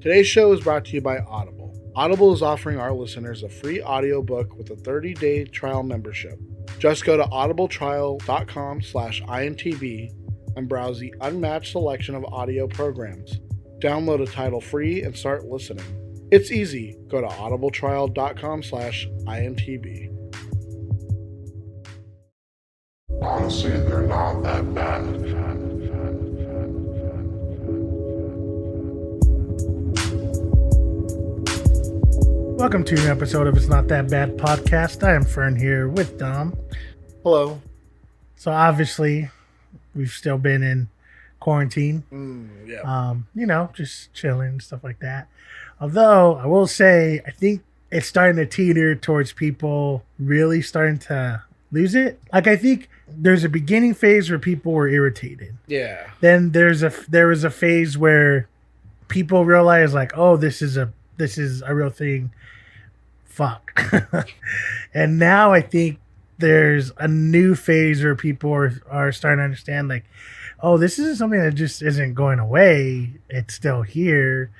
Today's show is brought to you by Audible. Audible is offering our listeners a free audiobook with a 30-day trial membership. Just go to audibletrial.com/INTB and browse the unmatched selection of audio programs. Download a title free and start listening. It's easy. Go to audibletrial.com/INTB. Honestly, they're not that bad. Welcome to an episode of It's Not That Bad Podcast. I am Fern here with Dom. Hello. So obviously, we've still been in quarantine. Just chilling and stuff like that. Although, I will say, I think it's starting to teeter towards people really starting to lose it. Like, I think there's a beginning phase where people were irritated. Yeah. Then there was a phase where people realized, like, oh, this is a real thing. Fuck. And now I think there's a new phase where people are starting to understand, like, oh, this isn't something that just isn't going away. It's still here,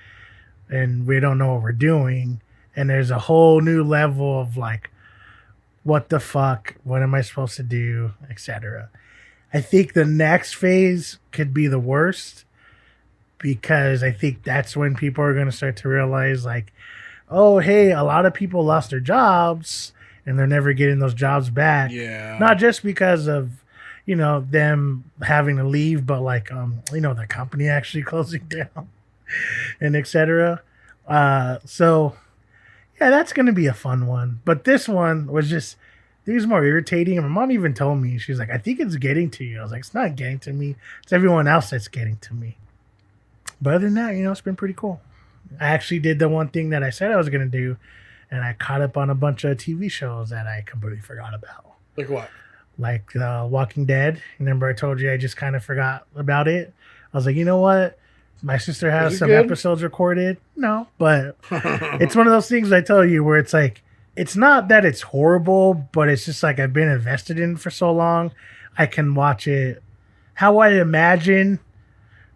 and we don't know what we're doing. And there's a whole new level of, like, what the fuck? What am I supposed to do? Etc. I think the next phase could be the worst, because I think that's when people are going to start to realize, like, oh, hey, a lot of people lost their jobs and they're never getting those jobs back. Yeah. Not just because of, them having to leave, but like, the company actually closing down and etc. So yeah, that's going to be a fun one. But this one was just, it was more irritating. And my mom even told me, she's like, I think it's getting to you. I was like, it's not getting to me. It's everyone else that's getting to me. But other than that, it's been pretty cool. I actually did the one thing that I said I was going to do, and I caught up on a bunch of TV shows that I completely forgot about. Like what? Like Walking Dead. Remember I told you I just kind of forgot about it? I was like, you know what? My sister has some episodes recorded. No, but it's one of those things I tell you where it's like, it's not that it's horrible, but it's just like I've been invested in it for so long. I can watch it. How I imagine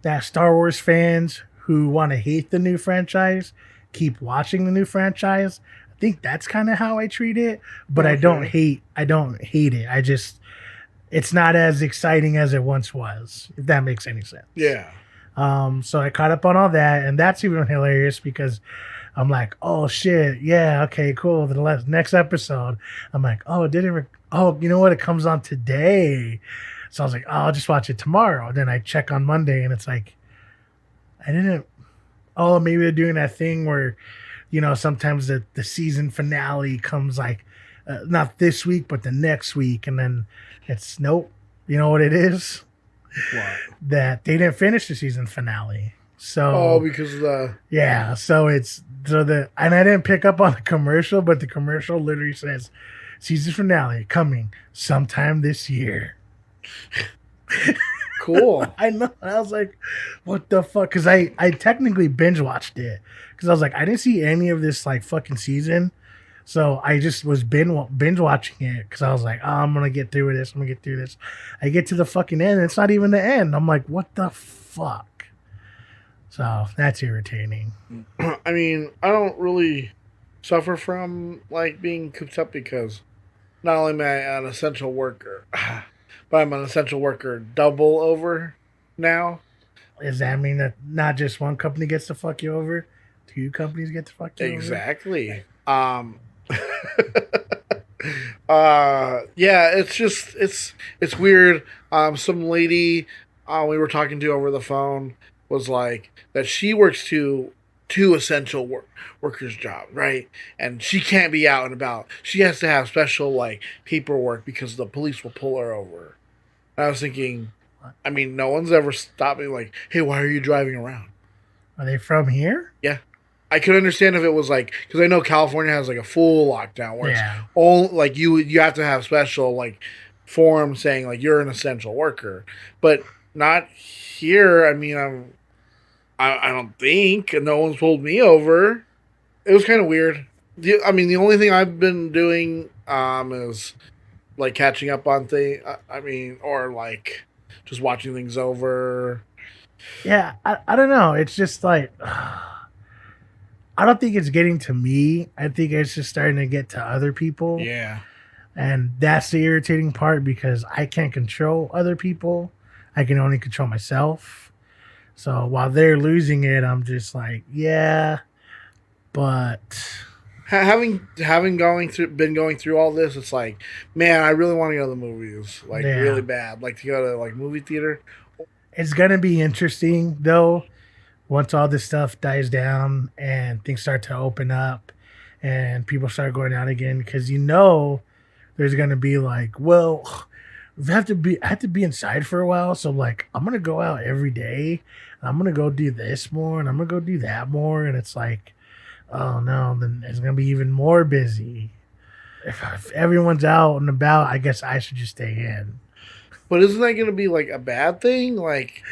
that Star Wars fans who want to hate the new franchise keep watching the new franchise. I think that's kind of how I treat it, but okay. I don't hate it. It's not as exciting as it once was, if that makes any sense. Yeah. So I caught up on all that, and that's even hilarious because I'm like, oh shit, yeah, okay, cool. The next episode, I'm like, oh, you know what? It comes on today. So I was like, oh, I'll just watch it tomorrow. And then I check on Monday, and it's like, maybe they're doing that thing where, sometimes the season finale comes like, not this week, but the next week. And then it's, nope. You know what it is? What? That they didn't finish the season finale. So, because of the... Yeah, and I didn't pick up on the commercial, but the commercial literally says, season finale coming sometime this year. Cool. I know. I was like, what the fuck? Because I technically binge watched it. Because I was like, I didn't see any of this like fucking season. So I just was binge watching it. Because I was like, oh, I'm going to get through this. I get to the fucking end. And it's not even the end. I'm like, what the fuck? So that's irritating. I mean, I don't really suffer from like being cooped up because not only am I an essential worker, but I'm an essential worker double over now. Does that mean that not just one company gets to fuck you over? 2 companies get to fuck you exactly. over? Yeah, it's weird. Some lady we were talking to over the phone was like that she works two essential workers' jobs, right? And she can't be out and about. She has to have special like paperwork because the police will pull her over. I was thinking, I mean, no one's ever stopped me like, hey, why are you driving around? Are they from here? Yeah. I could understand if it was like, because I know California has like a full lockdown where it's all like you have to have special like forms saying like you're an essential worker, but not here. I mean, I don't think, and no one's pulled me over. It was kind of weird. The only thing I've been doing is like catching up on things. Or like just watching things over. Yeah, I don't know. It's just like I don't think it's getting to me. I think it's just starting to get to other people. Yeah. And that's the irritating part because I can't control other people. I can only control myself. So while they're losing it, I'm just like, yeah, but having been going through all this, it's like, man, I really want to go to the movies, like really bad, like to go to like movie theater. It's gonna be interesting though, once all this stuff dies down and things start to open up, and people start going out again, because there's gonna be like, well, I have to be inside for a while, so like I'm gonna go out every day, and I'm gonna go do this more, and I'm gonna go do that more, and it's like, oh no, then it's gonna be even more busy. If everyone's out and about, I guess I should just stay in. But isn't that gonna be like a bad thing? Like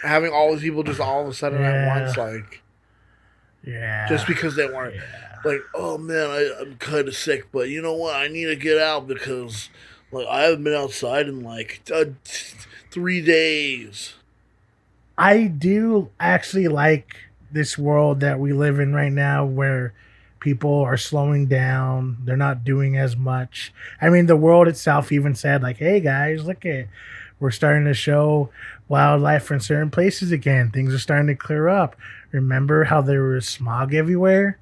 having all these people just all of a sudden at once, like just because they weren't like, oh man, I'm kind of sick, but you know what? I need to get out because like I haven't been outside in like 3 days. I do actually like this world that we live in right now where people are slowing down. They're not doing as much. I mean, the world itself even said like, hey guys, we're starting to show wildlife in certain places again. Things are starting to clear up. Remember how there was smog everywhere?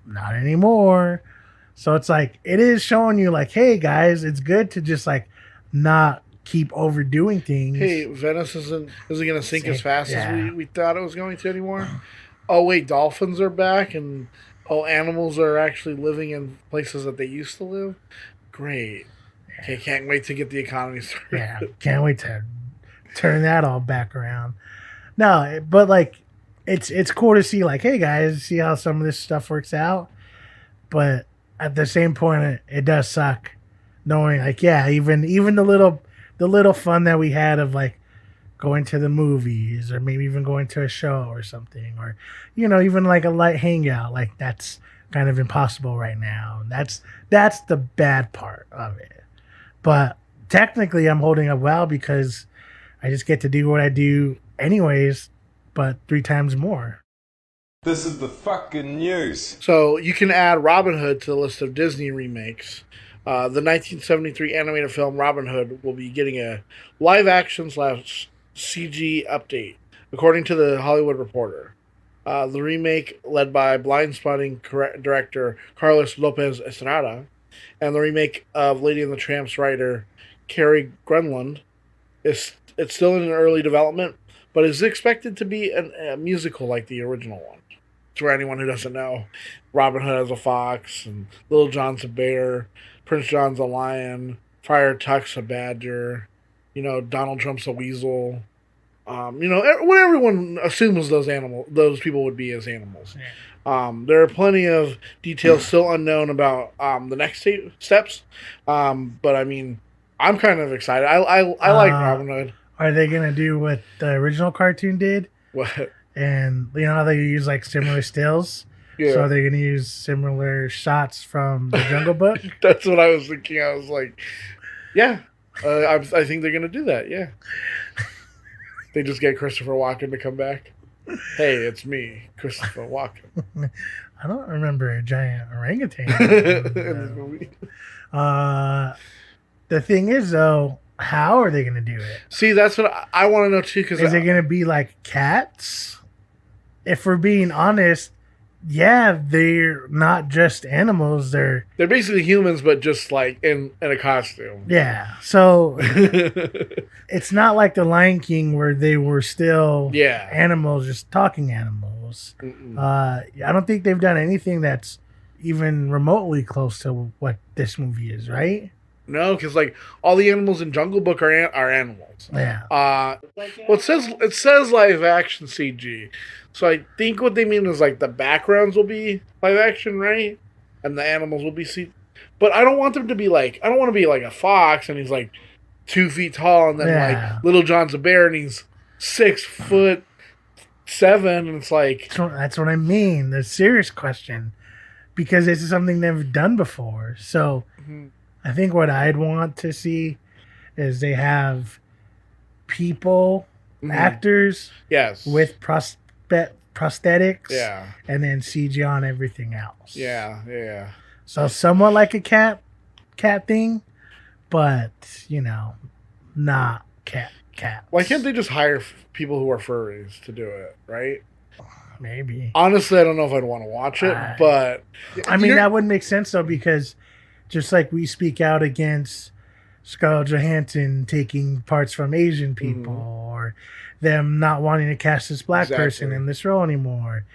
Not anymore. So it's like, it is showing you like, hey guys, it's good to just like not keep overdoing things. Hey, Venice isn't going to sink as fast as we thought it was going to anymore. Oh wait, dolphins are back, and animals are actually living in places that they used to live. Great. Okay, can't wait to get the economy started. Yeah, can't wait to turn that all back around. No, but like it's cool to see like, hey guys, see how some of this stuff works out. But at the same point, it does suck knowing like, yeah, even the little fun that we had of like going to the movies or maybe even going to a show or something, or even like a light hangout, like that's kind of impossible right now. That's the bad part of it. But technically I'm holding up well because I just get to do what I do anyways, but 3 times more. This is the fucking news. So you can add Robin Hood to the list of Disney remakes. The 1973 animated film Robin Hood will be getting a live-action / CG update, according to the Hollywood Reporter. The remake, led by Blindspotting director Carlos Lopez Estrada, and the remake of Lady and the Tramp's writer Carrie Grunland, it's still in early development, but is expected to be a musical like the original one. For anyone who doesn't know, Robin Hood has a fox, and Little John's a bear, Prince John's a lion, Friar Tuck's a badger, Donald Trump's a weasel. What everyone assumes those people would be as animals. Yeah. There are plenty of details still unknown about the next steps. But I mean, I'm kind of excited. I like Robin Hood. Are they gonna do what the original cartoon did? What? And how they use like similar stills? Yeah. So they're gonna use similar shots from the Jungle Book? That's what I was thinking. I was like, yeah, I think they're gonna do that. Yeah. They just get Christopher Walken to come back. Hey, it's me, Christopher Walken. I don't remember a giant orangutan in this movie. The thing is, though, how are they going to do it? See, that's what I want to know, too. Is it going to be like cats? If we're being honest, yeah, they're not just animals. They're basically humans, but just like in a costume. Yeah. So it's not like the Lion King where they were still animals, just talking animals. I don't think they've done anything that's even remotely close to what this movie is, right? No, because like all the animals in Jungle Book are animals. Yeah. Well, it says live action CG, so I think what they mean is like the backgrounds will be live action, right? And the animals will be CG. But I don't want them to be like, I don't want to be like a fox and he's like 2 feet tall, and then like Little John's a bear and he's 6'7", and it's like that's what I mean. The serious question, because this is something they've done before, so. Mm-hmm. I think what I'd want to see is they have people, actors, yes, with prosthetics, and then CG on everything else. Yeah. So somewhat like a cat thing, but not cat. Why can't they just hire people who are furries to do it, right? Maybe. Honestly, I don't know if I'd want to watch it, but I mean that wouldn't make sense though, because just like we speak out against Scarlett Johansson taking parts from Asian people, or them not wanting to cast this black person in this role anymore.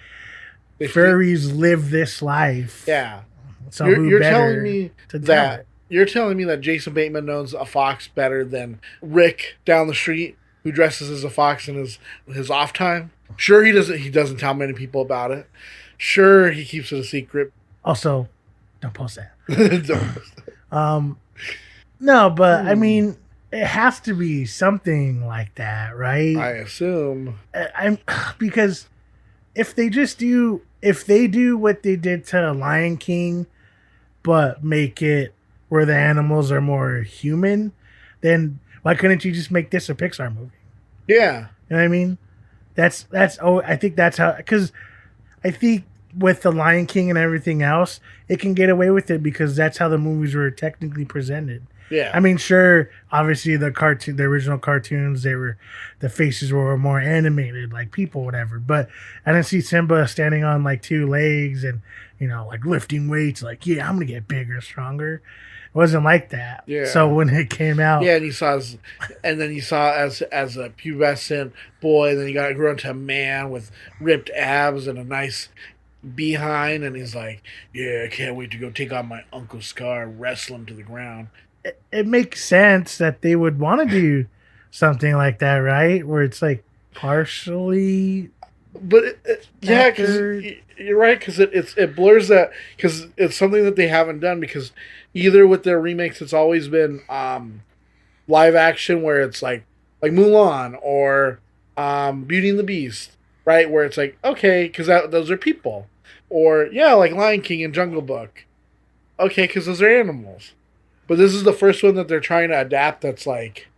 Furries live this life. Yeah. So you're telling me that Jason Bateman knows a fox better than Rick down the street, who dresses as a fox in his off time? Sure, he doesn't tell many people about it. Sure, he keeps it a secret. Also, don't post that. No, but I mean, it has to be something like that, right? I assume. Because if they do what they did to Lion King, but make it where the animals are more human, then why couldn't you just make this a Pixar movie? Yeah. You know what I mean? I think that's how, because I think with the Lion King and everything else, it can get away with it because that's how the movies were technically presented. Yeah. I mean, sure, obviously the original cartoons, the faces were more animated, like people, whatever. But I didn't see Simba standing on like two legs and, like lifting weights, like, yeah, I'm going to get bigger, stronger. It wasn't like that. Yeah. So when it came out. Yeah, and you saw as a pubescent boy, and then he grew into a man with ripped abs and a nice behind, and he's like, yeah, I can't wait to go take on my Uncle Scar and wrestle him to the ground. It makes sense that they would want to do something like that, right? Where it's like partially. But yeah, because you're right, because it blurs that, because it's something that they haven't done, because either with their remakes it's always been live action where it's like Mulan or Beauty and the Beast, right? Where it's like, okay, because those are people. Or, yeah, like Lion King and Jungle Book. Okay, because those are animals. But this is the first one that they're trying to adapt that's like,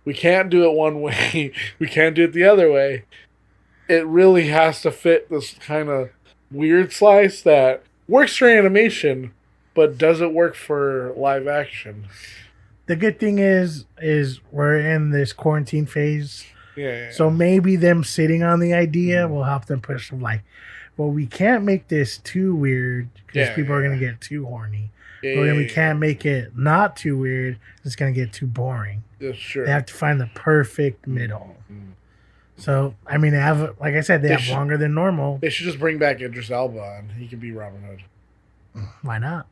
we can't do it one way. We can't do it the other way. It really has to fit this kind of weird slice that works for animation, but doesn't work for live action. The good thing is we're in this quarantine phase. Yeah. So maybe them sitting on the idea will help them push them like, well, we can't make this too weird because people are going to get too horny. We can't make it not too weird. It's going to get too boring. That's true. They have to find the perfect middle. So, I mean, like I said, they have longer than normal. They should just bring back Idris Elba and he can be Robin Hood. Why not?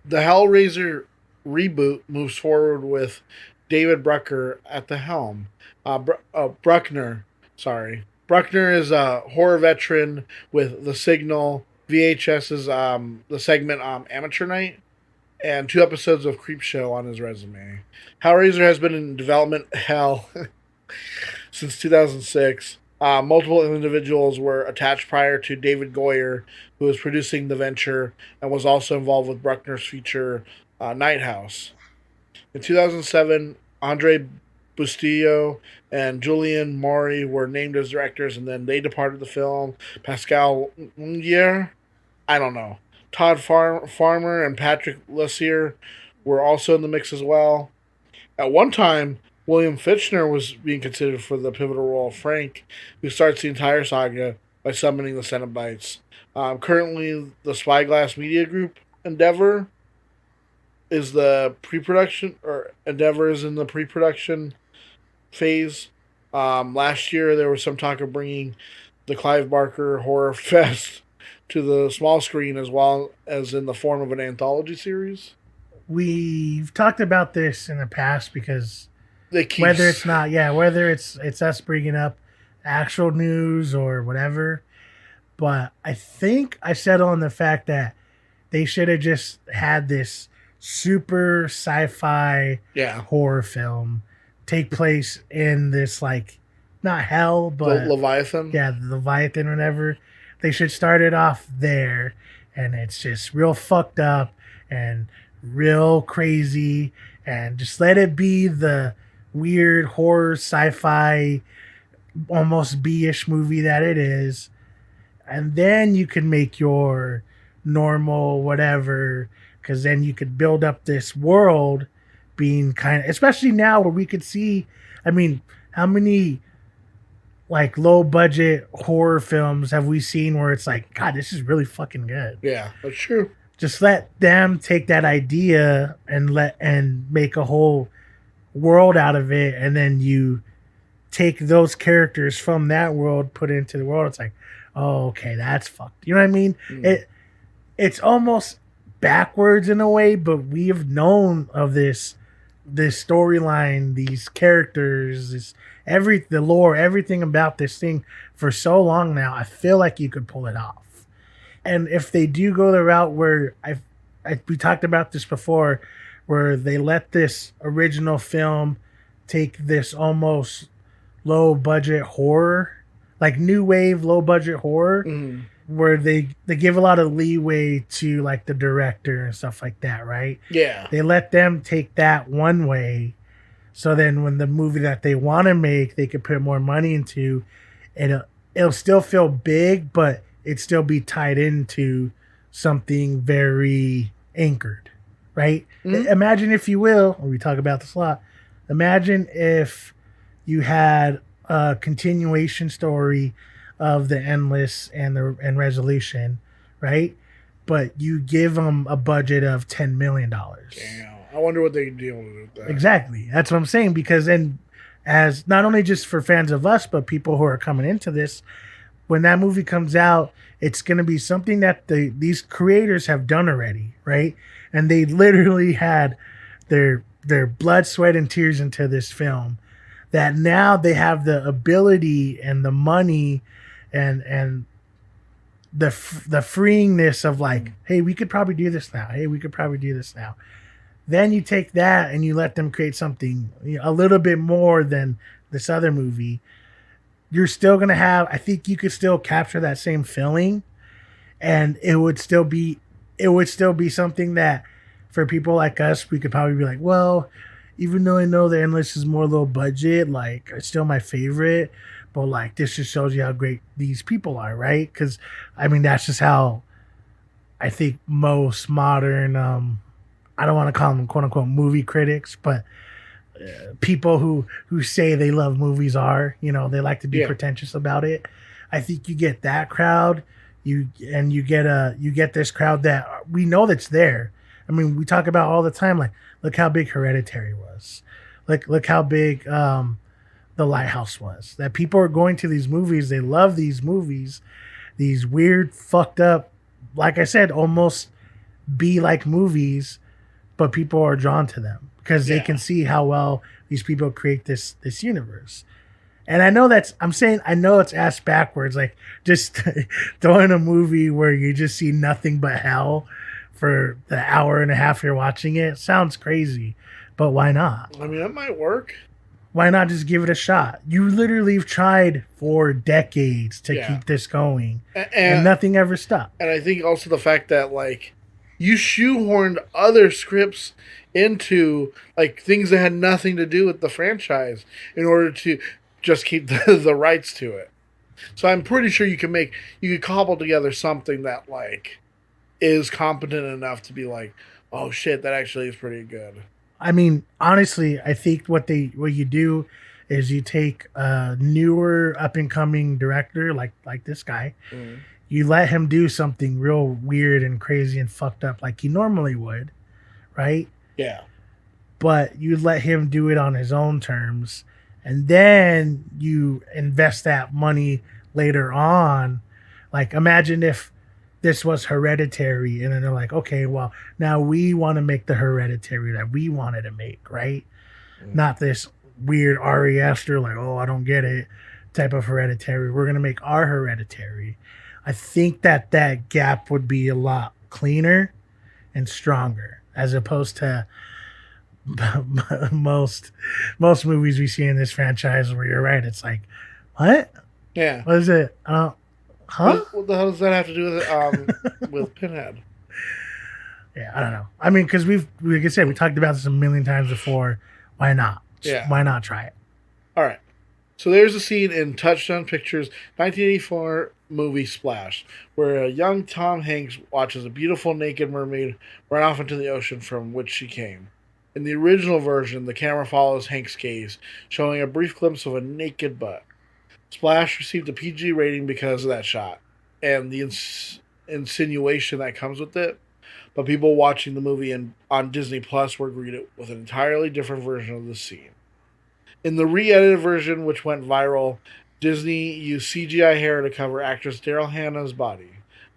The Hellraiser reboot moves forward with David Brucker at the helm. Bruckner is a horror veteran with The Signal, VHS's the segment Amateur Night, and 2 episodes of Creepshow on his resume. Hellraiser has been in development hell since 2006. Multiple individuals were attached prior to David Goyer, who was producing the venture and was also involved with Bruckner's feature Night House. In 2007, Andre Bustillo and Julian Maury were named as directors, and then they departed the film. Pascal Ungier, I don't know. Todd Farmer and Patrick Lussier were also in the mix as well. At one time, William Fichtner was being considered for the pivotal role of Frank, who starts the entire saga by summoning the Cenobites. Currently, the Spyglass Media Group Endeavor is the pre-production, or Endeavor is in the pre-production phase. Last year, there was some talk of bringing the Clive Barker Horror Fest to the small screen, as well as in the form of an anthology series. We've talked about this in the past because whether it's us bringing up actual news or whatever, but I think I settle on the fact that they should have just had this super sci-fi horror film take place in this, like, not hell, but Leviathan. Yeah, the Leviathan or whatever. They should start it off there, and it's just real fucked up and real crazy, and just let it be the weird horror sci-fi almost B-ish movie that it is, And then you can make your normal whatever, because then you could build up this world being kind of, especially now where we could see, I mean, how many like low budget horror films have we seen where it's like, God, this is really fucking good. Yeah, that's true. Just let them take that idea and make a whole world out of it, and then you take those characters from that world, put it into the world. It's like, oh, okay, that's fucked. You know what I mean? It's almost backwards in a way, but we have known of this storyline, these characters, the lore, everything about this thing for so long now. I feel like you could pull it off. And if they do go the route where we talked about this before, where they let this original film take this almost low budget horror, like new wave low budget horror, where they give a lot of leeway to like the director and stuff like that, right? Yeah. They let them take that one way, so then when the movie that they want to make, they could put more money into, and it'll still feel big, but it still be tied into something very anchored, right? Imagine, if you will, we talk about this a lot, imagine if you had a continuation story of the Endless and Resolution, right? But you give them a budget of $10 million. Damn. I wonder what they deal with that. Exactly. That's what I'm saying, because then, as not only just for fans of us, but people who are coming into this, when that movie comes out, it's going to be something that these creators have done already, right? And they literally had their blood, sweat, and tears into this film, that now they have the ability and the money and the freeingness of like, hey, we could probably do this now. Hey, we could probably do this now. Then you take that and you let them create something a little bit more than this other movie. You're still going to have, I think you could still capture that same feeling, and it would still be something that for people like us, we could probably be like, well, even though I know the Endless is more low budget, like it's still my favorite, but like this just shows you how great these people are, right? Because I mean, that's just how I think most modern, I don't want to call them quote unquote movie critics, but people who say they love movies are, they like to be pretentious about it. I think you get that crowd, you get this crowd that we know that's there. I mean, we talk about all the time, like, look how big Hereditary was. Look how big The Lighthouse was. That people are going to these movies. They love these movies. These weird, fucked up, like I said, almost be-like movies, but people are drawn to them because they can see how well these people create this universe. And I know it's ass backwards, like just throwing a movie where you just see nothing but hell for the hour and a half you're watching it. Sounds crazy, but why not? I mean, that might work. Why not just give it a shot? You literally have tried for decades to keep this going, and nothing ever stopped. And I think also the fact that, like, you shoehorned other scripts into, like, things that had nothing to do with the franchise in order to just keep the rights to it. So I'm pretty sure you could cobble together something that, like, is competent enough to be like, oh shit, that actually is pretty good. I mean, honestly, I think what you do is you take a newer up and coming director like this guy, you let him do something real weird and crazy and fucked up like he normally would, right? Yeah. But you let him do it on his own terms, and then you invest that money later on. Like, imagine if this was Hereditary, and then they're like, okay, well, now we want to make the Hereditary that we wanted to make, right? Not this weird Ari Aster, like, oh, I don't get it type of Hereditary. We're going to make our Hereditary. I think that gap would be a lot cleaner and stronger, as opposed to most movies we see in this franchise where you're right. It's like, what? Yeah. What is it? Huh? What the hell does that have to do with it, with Pinhead? Yeah, I don't know. I mean, because like I said, we talked about this a million times before. Why not? Why not try it? All right. So there's a scene in Touchstone Pictures' 1984 movie Splash, where a young Tom Hanks watches a beautiful naked mermaid run off into the ocean from which she came. In the original version, the camera follows Hank's gaze, showing a brief glimpse of a naked butt. Splash received a PG rating because of that shot and the insinuation that comes with it, but people watching the movie on Disney Plus were greeted with an entirely different version of the scene. In the re-edited version, which went viral, Disney used CGI hair to cover actress Daryl Hannah's body.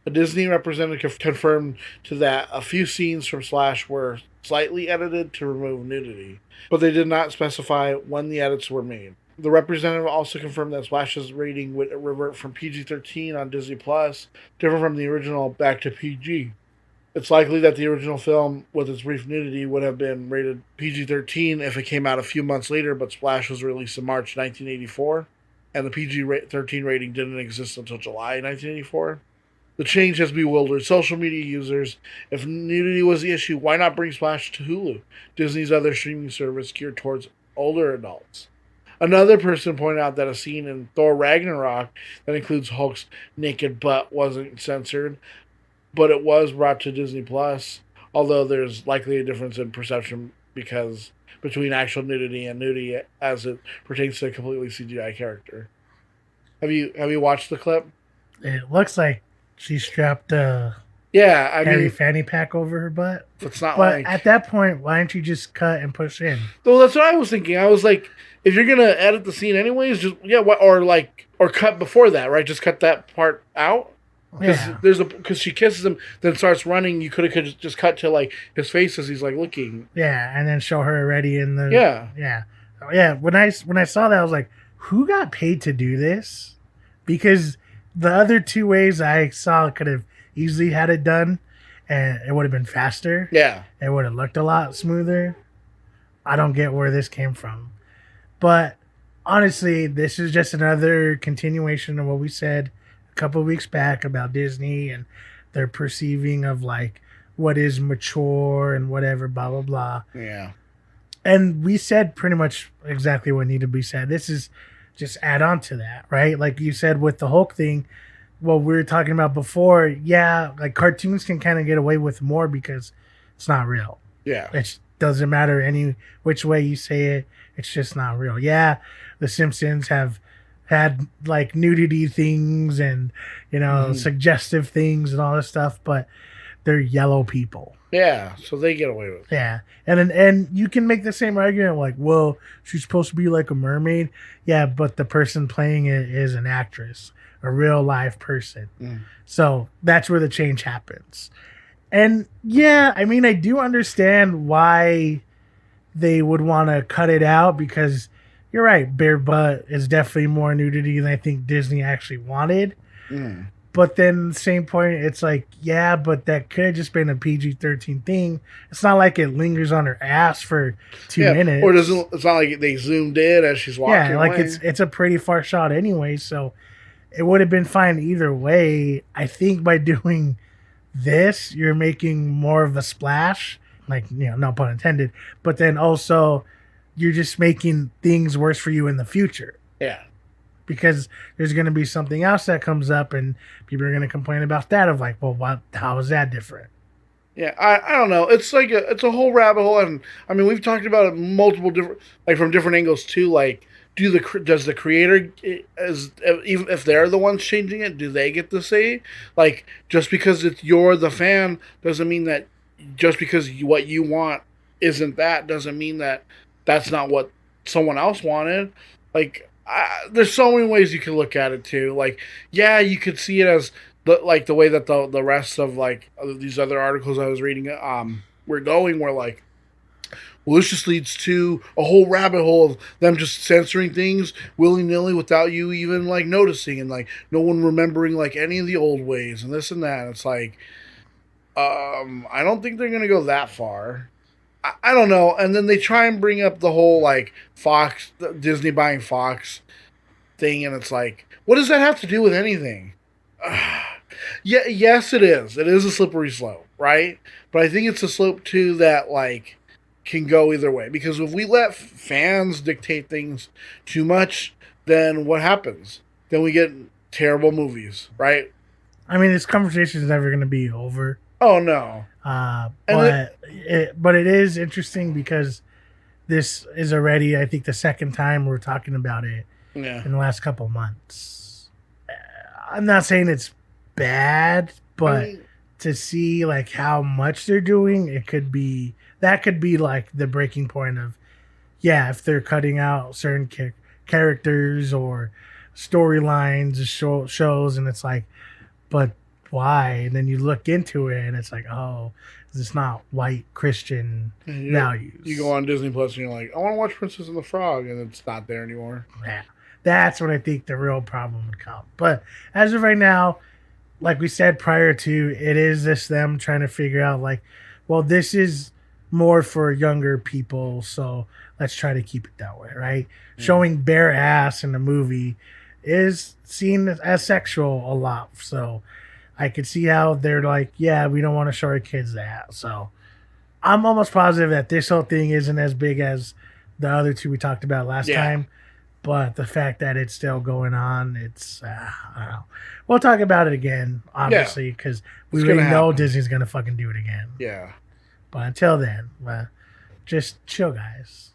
A Disney representative confirmed to that a few scenes from Splash were slightly edited to remove nudity, but they did not specify when the edits were made. The representative also confirmed that Splash's rating would revert from PG-13 on Disney Plus, different from the original, back to PG. It's likely that the original film, with its brief nudity, would have been rated PG-13 if it came out a few months later, but Splash was released in March 1984, and the PG-13 rating didn't exist until July 1984. The change has bewildered social media users. If nudity was the issue, why not bring Splash to Hulu, Disney's other streaming service geared towards older adults? Another person pointed out that a scene in Thor Ragnarok that includes Hulk's naked butt wasn't censored, but it was brought to Disney Plus, although there's likely a difference in perception between actual nudity and nudity as it pertains to a completely CGI character. Have you watched the clip? It looks like she strapped a heavy fanny pack over her butt. It's not but like... at that point, why don't you just cut and push in? Well, that's what I was thinking. I was like, if you're gonna edit the scene anyways, just or cut before that, right? Just cut that part out. Because she kisses him, then starts running. You could have just cut to like his face as he's like looking. Yeah, and then show her already in the. Yeah. When I saw that, I was like, who got paid to do this? Because the other two ways I saw could have easily had it done, and it would have been faster. Yeah, it would have looked a lot smoother. I don't get where this came from, but honestly, this is just another continuation of what we said a couple of weeks back about Disney and their perceiving of like what is mature and whatever, blah blah blah. Yeah, and we said pretty much exactly what needed to be said. This is just add on to that, right? Like you said with the Hulk thing, what we were talking about before, yeah, like cartoons can kind of get away with more because it's not real. Yeah. It doesn't matter any which way you say it. It's just not real. Yeah, The Simpsons have had like nudity things and, suggestive things and all this stuff, but they're yellow people. Yeah, so they get away with it. Yeah, and you can make the same argument like, well, she's supposed to be like a mermaid. Yeah, but the person playing it is an actress, a real live person. So that's where the change happens. And yeah, I mean, I do understand why they would want to cut it out because you're right, bare butt is definitely more nudity than I think Disney actually wanted. But then same point, it's like, yeah, but that could have just been a PG-13 thing. It's not like it lingers on her ass for 2 minutes. Or it's not like they zoomed in as she's walking Yeah, like away. it's a pretty far shot anyway, so it would have been fine either way. I think by doing this, you're making more of a splash. Like, no pun intended. But then also, you're just making things worse for you in the future. Yeah. Because there's going to be something else that comes up and people are going to complain about that of like, well, how is that different? Yeah, I don't know. It's like it's a whole rabbit hole, and I mean we've talked about it multiple different, like from different angles too. Like, does the creator, even if they're the ones changing it, do they get to say? Like, just because you're the fan doesn't mean that just because what you want isn't doesn't mean that that's not what someone else wanted. Like. There's so many ways you can look at it too. Like, yeah, you could see it as the way that the rest of like these other articles I was reading were going. Where like, well, this just leads to a whole rabbit hole of them just censoring things willy nilly without you even like noticing, and like no one remembering like any of the old ways and this and that. It's like, I don't think they're gonna go that far. I don't know. And then they try and bring up the whole like Disney buying Fox thing, and it's like, what does that have to do with anything? Yeah, yes, it is. It is a slippery slope, right? But I think it's a slope too that like can go either way, because if we let fans dictate things too much, then what happens? Then we get terrible movies, right? I mean, this conversation is never going to be over. Oh, no. But it is interesting because this is already, I think, the second time we're talking about it in the last couple months. I'm not saying it's bad, but to see like how much they're doing, that could be like the breaking point of, if they're cutting out certain characters or storylines or shows, and it's like, but why? And then you look into it and it's like, oh, it's not white Christian values. You go on Disney Plus and you're like, I want to watch Princess and the Frog, and it's not there anymore. Yeah, that's when I think the real problem would come. But as of right now, like we said prior to, it is them trying to figure out like, well, this is more for younger people, so let's try to keep it that way, right? Showing bare ass in the movie is seen as sexual a lot, so I could see how they're like, we don't want to show our kids that. So I'm almost positive that this whole thing isn't as big as the other two we talked about last time, but the fact that it's still going on, it's I don't know. We'll talk about it again, obviously, because we really know Disney's gonna fucking do it again. Yeah. But until then, just chill, guys.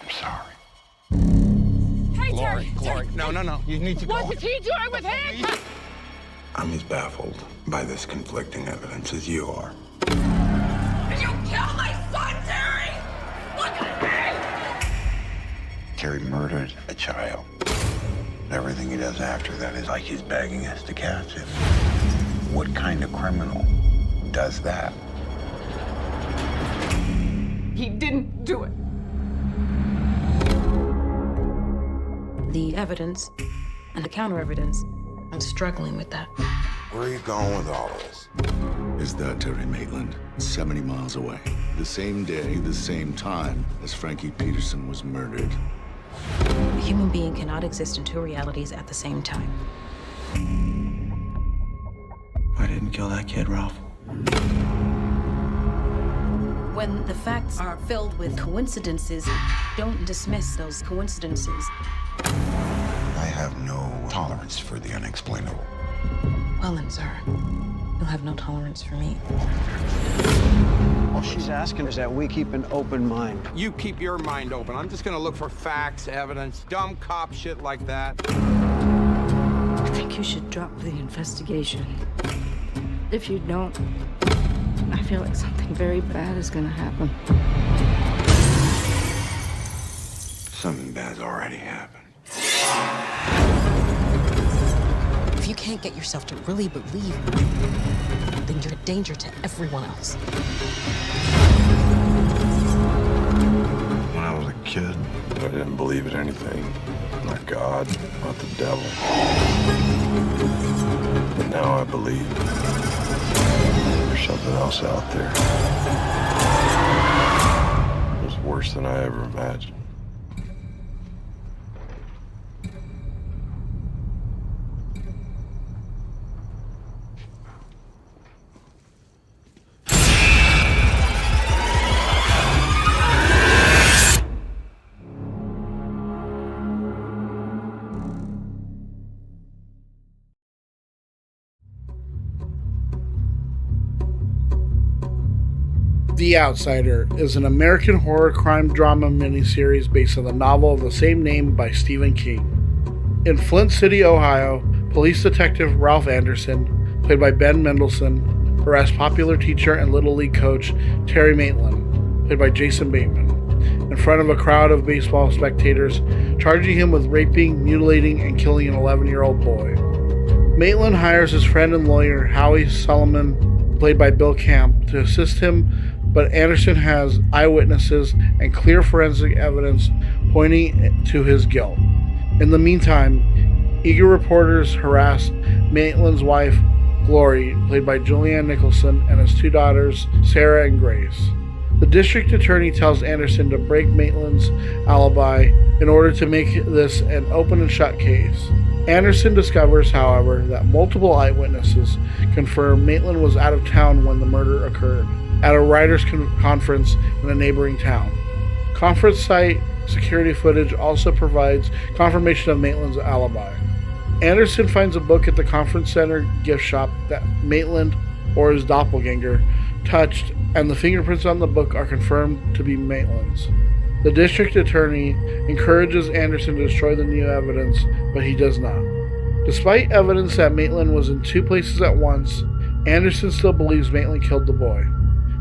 I'm sorry. Hey, Glory. No. You need to go. What is he doing with him? I'm as baffled by this conflicting evidence as you are. Did you kill my son, Terry? Look at me! Terry murdered a child. Everything he does after that is like he's begging us to catch him. What kind of criminal does that? He didn't do it. The evidence and the counter evidence, I'm struggling with that. Where are you going with all this? Is that Terry Maitland, 70 miles away? The same day, the same time as Frankie Peterson was murdered. A human being cannot exist in two realities at the same time. I didn't kill that kid, Ralph. When the facts are filled with coincidences, don't dismiss those coincidences. I have no tolerance for the unexplainable. Well then, sir, you'll have no tolerance for me. All she's asking is that we keep an open mind. You keep your mind open. I'm just gonna look for facts, evidence, dumb cop shit like that. I think you should drop the investigation. If you don't, I feel like something very bad is gonna happen. Something bad's already happened. If you can't get yourself to really believe, then you're a danger to everyone else. When I was a kid, I didn't believe in anything. Not God, not the devil. But now I believe there's something else out there. It was worse than I ever imagined. The Outsider is an American horror crime drama miniseries based on the novel of the same name by Stephen King. In Flint City, Ohio, police detective Ralph Anderson, played by Ben Mendelsohn, arrests popular teacher and Little League coach Terry Maitland, played by Jason Bateman, in front of a crowd of baseball spectators, charging him with raping, mutilating, and killing an 11-year-old boy. Maitland hires his friend and lawyer Howie Solomon, played by Bill Camp, to assist him, but Anderson has eyewitnesses and clear forensic evidence pointing to his guilt. In the meantime, eager reporters harass Maitland's wife, Glory, played by Julianne Nicholson, and his two daughters, Sarah and Grace. The district attorney tells Anderson to break Maitland's alibi in order to make this an open and shut case. Anderson discovers, however, that multiple eyewitnesses confirm Maitland was out of town when the murder occurred. at a writers' conference in a neighboring town. Conference site security footage also provides confirmation of Maitland's alibi. Anderson finds a book at the conference center gift shop that Maitland, or his doppelganger, touched, and the fingerprints on the book are confirmed to be Maitland's. The district attorney encourages Anderson to destroy the new evidence, but he does not. Despite evidence that Maitland was in two places at once, Anderson still believes Maitland killed the boy.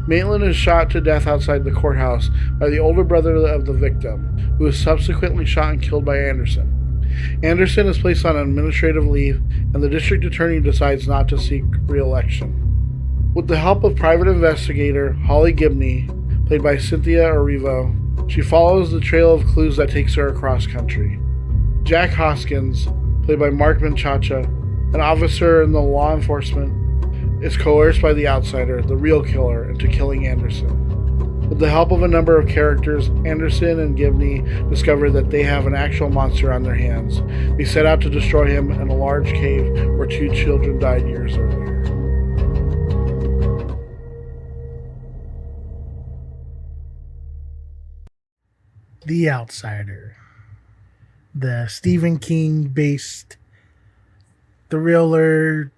Maitland is shot to death outside the courthouse by the older brother of the victim, who is subsequently shot and killed by Anderson. Anderson is placed on administrative leave, and the district attorney decides not to seek re-election. With the help of private investigator Holly Gibney, played by Cynthia Erivo, she follows the trail of clues that takes her across country. Jack Hoskins, played by Mark Menchaca, an officer in the law enforcement, is coerced by the outsider, the real killer, into killing Anderson. With the help of a number of characters, Anderson and Gibney discover that they have an actual monster on their hands. They set out to destroy him in a large cave where 2 children died years earlier. The Outsider. The Stephen King-based thriller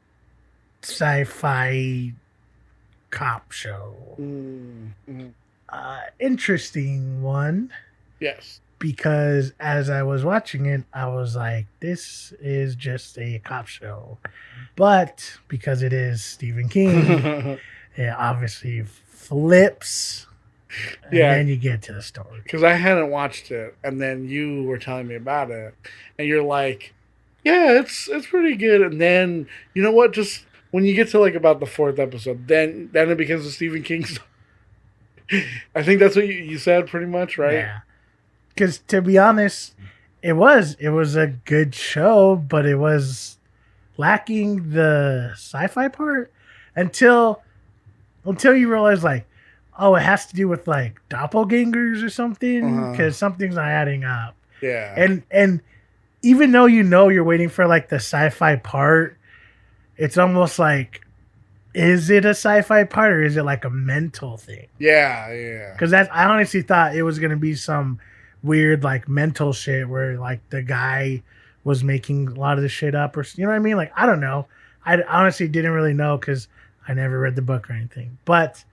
sci-fi cop show. Mm-hmm. Interesting one. Yes. Because as I was watching it, I was like, this is just a cop show. But because it is Stephen King, it obviously flips. Yeah. And then you get to the story. Because I hadn't watched it, and then you were telling me about it, and you're like, yeah, it's pretty good. And then, you know what, just when you get to like about the 4th episode, then it becomes a Stephen King story. I think that's what you said pretty much, right? Yeah. Because to be honest, it was a good show, but it was lacking the sci-fi part until you realize, like, oh, it has to do with like doppelgangers or something, because something's not adding up. Yeah. And even though you're waiting for like the sci-fi part, it's almost like, is it a sci-fi part or is it like a mental thing? Yeah. Because I honestly thought it was going to be some weird like mental shit where like the guy was making a lot of the shit up, or you know what I mean? Like, I don't know. I honestly didn't really know because I never read the book or anything. But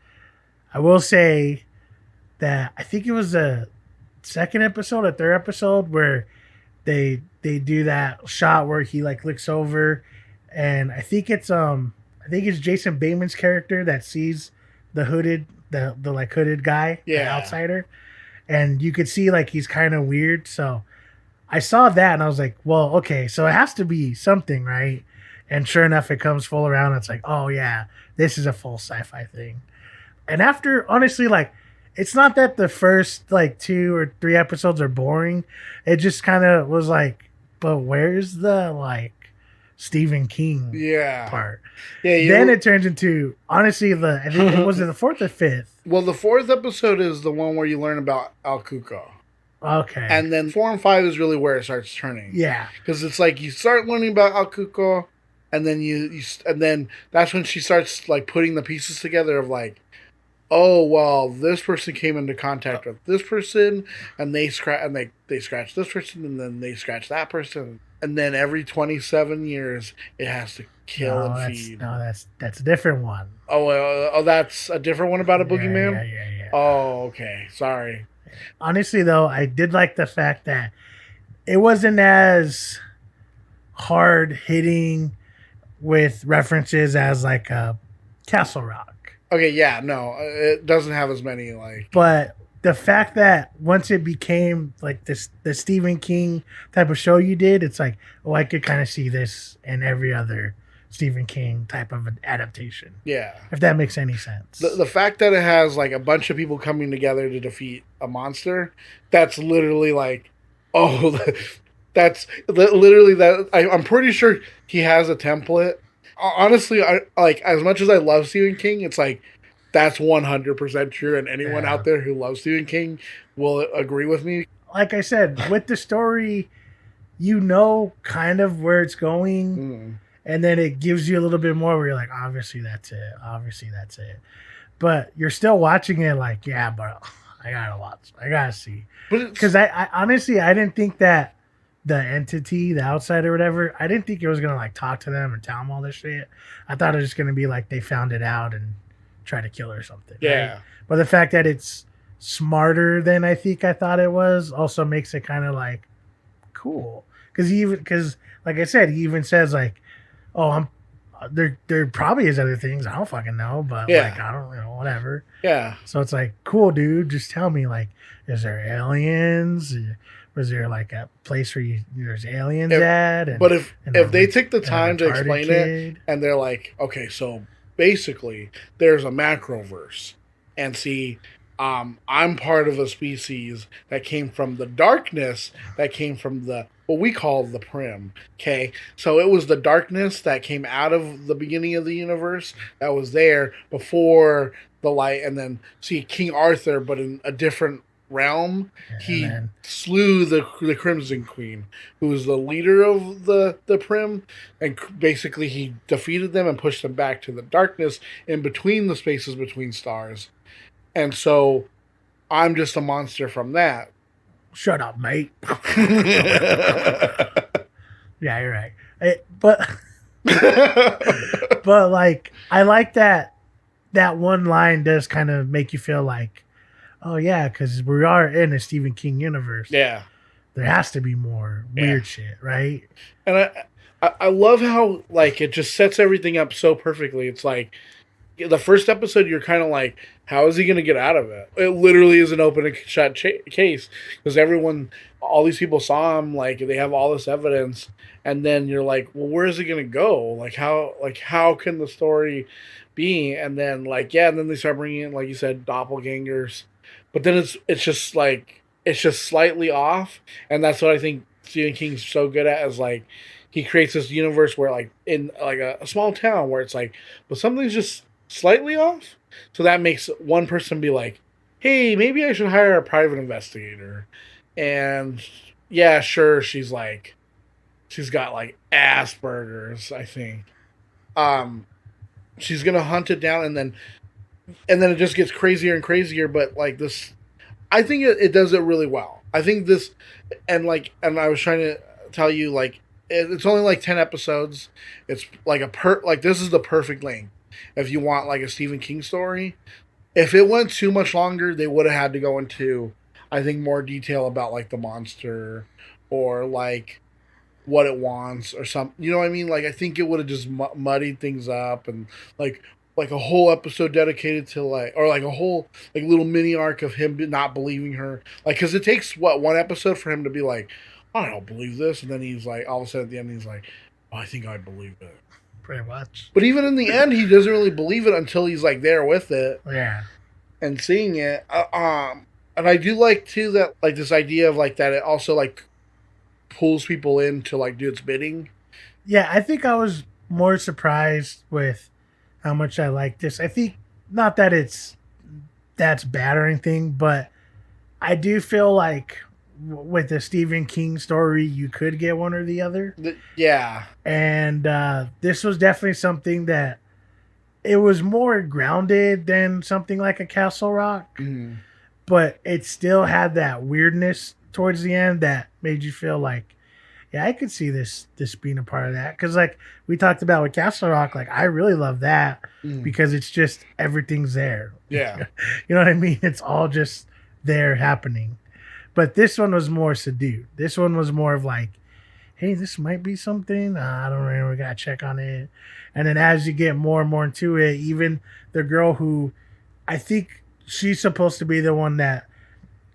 I will say that I think it was the 2nd episode or 3rd episode where they do that shot where he like looks over, and I think it's Jason Bateman's character that sees the hooded guy, the outsider, and you could see like he's kind of weird. So I saw that and I was like, well, okay, so it has to be something, right? And sure enough, it comes full around. It's like, oh yeah, this is a full sci-fi thing. And after, honestly, like, it's not that the first like 2 or 3 episodes are boring. It just kind of was like, but where's the like Stephen King part? Yeah. Then it turns into, honestly, I think it was the 4th or 5th. Well, the 4th episode is the one where you learn about Al Cuco. Okay. And then 4 and 5 is really where it starts turning. Yeah. Because it's like you start learning about Al Cuco, and then and then that's when she starts like putting the pieces together of like, oh, well, this person came into contact with this person, and they scratch this person, and then they scratch that person, and then every 27 years it has to kill and feed. No, that's a different one. Oh, that's a different one about a boogeyman? Yeah. Oh, okay. Sorry. Honestly, though, I did like the fact that it wasn't as hard hitting with references as like Castle Rock. Okay, yeah, no, it doesn't have as many like. But the fact that once it became like the Stephen King type of show you did, it's like, oh, I could kind of see this in every other Stephen King type of an adaptation. Yeah, if that makes any sense. The fact that it has like a bunch of people coming together to defeat a monster, that's literally like, oh, that's literally that. I'm pretty sure he has a template. Honestly, I like, as much as I love Stephen King, it's like that's 100% true, and anyone out there who loves Stephen King will agree with me. Like I said, with the story, you know kind of where it's going, and then it gives you a little bit more where you're like, obviously that's it. but you're still watching it like, yeah, bro, I gotta watch. I gotta see. Because I honestly, I didn't think that the entity, the outsider or whatever, I didn't think it was going to like talk to them and tell them all this shit. I thought it was just going to be like they found it out and try to kill her or something. Yeah. Right? But the fact that it's smarter than I think I thought it was also makes it kind of like cool. Because like I said, he even says like, oh, there probably is other things. I don't fucking know, but like, I don't know, whatever. Yeah. So it's like, cool, dude. Just tell me, like, is there aliens? Was there like a place where there's aliens at? And, but if they take the time to explain it, and they're like, okay, so basically there's a macroverse, and see, I'm part of a species that came from the darkness, that came from what we call the Prim. Okay, so it was the darkness that came out of the beginning of the universe that was there before the light, and then see King Arthur, but in a different realm, he slew the Crimson Queen, who was the leader of the Prim, and basically he defeated them and pushed them back to the darkness in between the spaces between stars. And so I'm just a monster from that. Shut up, mate. Yeah, you're right. But like, I like that one line does kind of make you feel like, oh yeah, because we are in a Stephen King universe. Yeah, there has to be more weird shit, right? And I love how like it just sets everything up so perfectly. It's like the first episode, you're kind of like, how is he going to get out of it? It literally is an open and shut case because all these people saw him, like they have all this evidence, and then you're like, well, where is it going to go? Like how can the story be? And then and then they start bringing in, like you said, doppelgangers. But then it's just slightly off, and that's what I think Stephen King's so good at, is like he creates this universe where like in like a small town where it's like, but something's just slightly off, so that makes one person be like, hey, maybe I should hire a private investigator, and yeah, sure, she's got like Asperger's, I think. She's gonna hunt it down, and then it just gets crazier and crazier. But like this, I think it does it really well. I think this, and I was trying to tell you, like, it's only like 10 episodes. It's like this is the perfect length if you want like a Stephen King story. If it went too much longer, they would have had to go into, I think, more detail about like the monster or like what it wants or something. You know what I mean? Like, I think it would have just muddied things up, and like a whole episode dedicated to or like a whole like little mini arc of him not believing her. Like, because it takes one episode for him to be like, I don't believe this, and then he's like, all of a sudden at the end he's like, oh, I think I believe it. Pretty much. But even in the end, he doesn't really believe it until he's like there with it. Yeah. And seeing it. And I do like too that like this idea of like that it also like pulls people in to like do its bidding. Yeah, I think I was more surprised with how much I like this. I think not that that's bad or anything, but I do feel like with the Stephen King story, you could get one or the other. Yeah. And this was definitely something that it was more grounded than something like a Castle Rock, but it still had that weirdness towards the end that made you feel like, yeah, I could see this being a part of that. Because like we talked about with Castle Rock, like I really love that because it's just everything's there. Yeah. You know what I mean? It's all just there happening. But this one was more subdued. This one was more of like, hey, this might be something. I don't know. We got to check on it. And then as you get more and more into it, even the girl who I think she's supposed to be the one that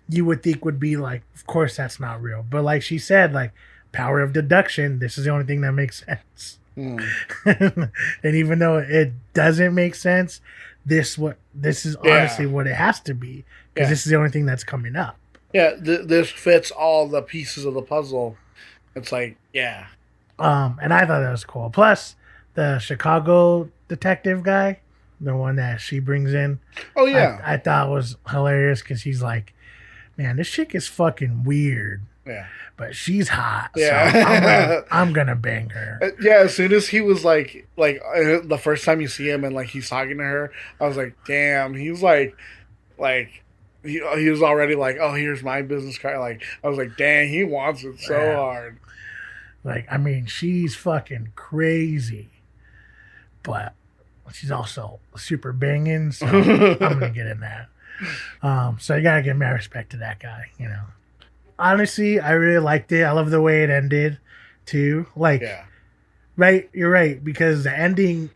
you would think would be like, of course, that's not real. But like she said, like, power of deduction, this is the only thing that makes sense. And even though it doesn't make sense, this is honestly what it has to be, because this is the only thing that's coming up. Yeah, this fits all the pieces of the puzzle. It's like, yeah. And I thought that was cool. Plus, the Chicago detective guy, the one that she brings in. Oh, yeah. I thought was hilarious because he's like, man, this chick is fucking weird. Yeah. But she's hot. Yeah. So I'm gonna bang her. Yeah, as soon as he was like the first time you see him and like he's talking to her, I was like, damn, he's like he was already like, oh, here's my business card. Like, I was like, dang, he wants it so hard. Like, I mean, she's fucking crazy, but she's also super banging. So I'm gonna get in that. So you gotta give mad respect to that guy, you know. Honestly, I really liked it. I love the way it ended, too. Like, right, you're right, because the ending,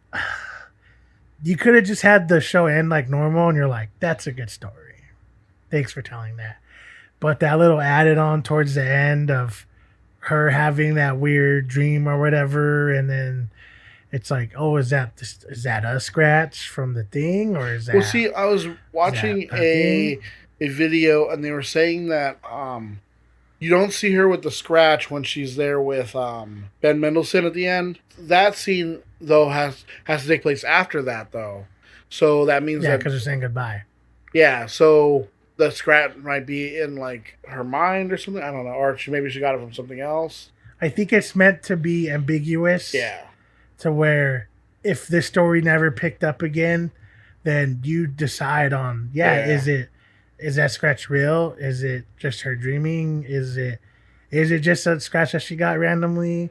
you could have just had the show end like normal, and you're like, that's a good story. Thanks for telling that. But that little added on towards the end of her having that weird dream or whatever, and then it's like, oh, is that a scratch from the thing, or is that? Well, see, I was watching a video, and they were saying that you don't see her with the scratch when she's there with Ben Mendelsohn at the end. That scene though has to take place after that though, so that means because they're saying goodbye. Yeah, so the scratch might be in like her mind or something. I don't know, or maybe she got it from something else. I think it's meant to be ambiguous. Yeah. To where if this story never picked up again, then you decide on is that scratch real? Is it just her dreaming? Is it just a scratch that she got randomly?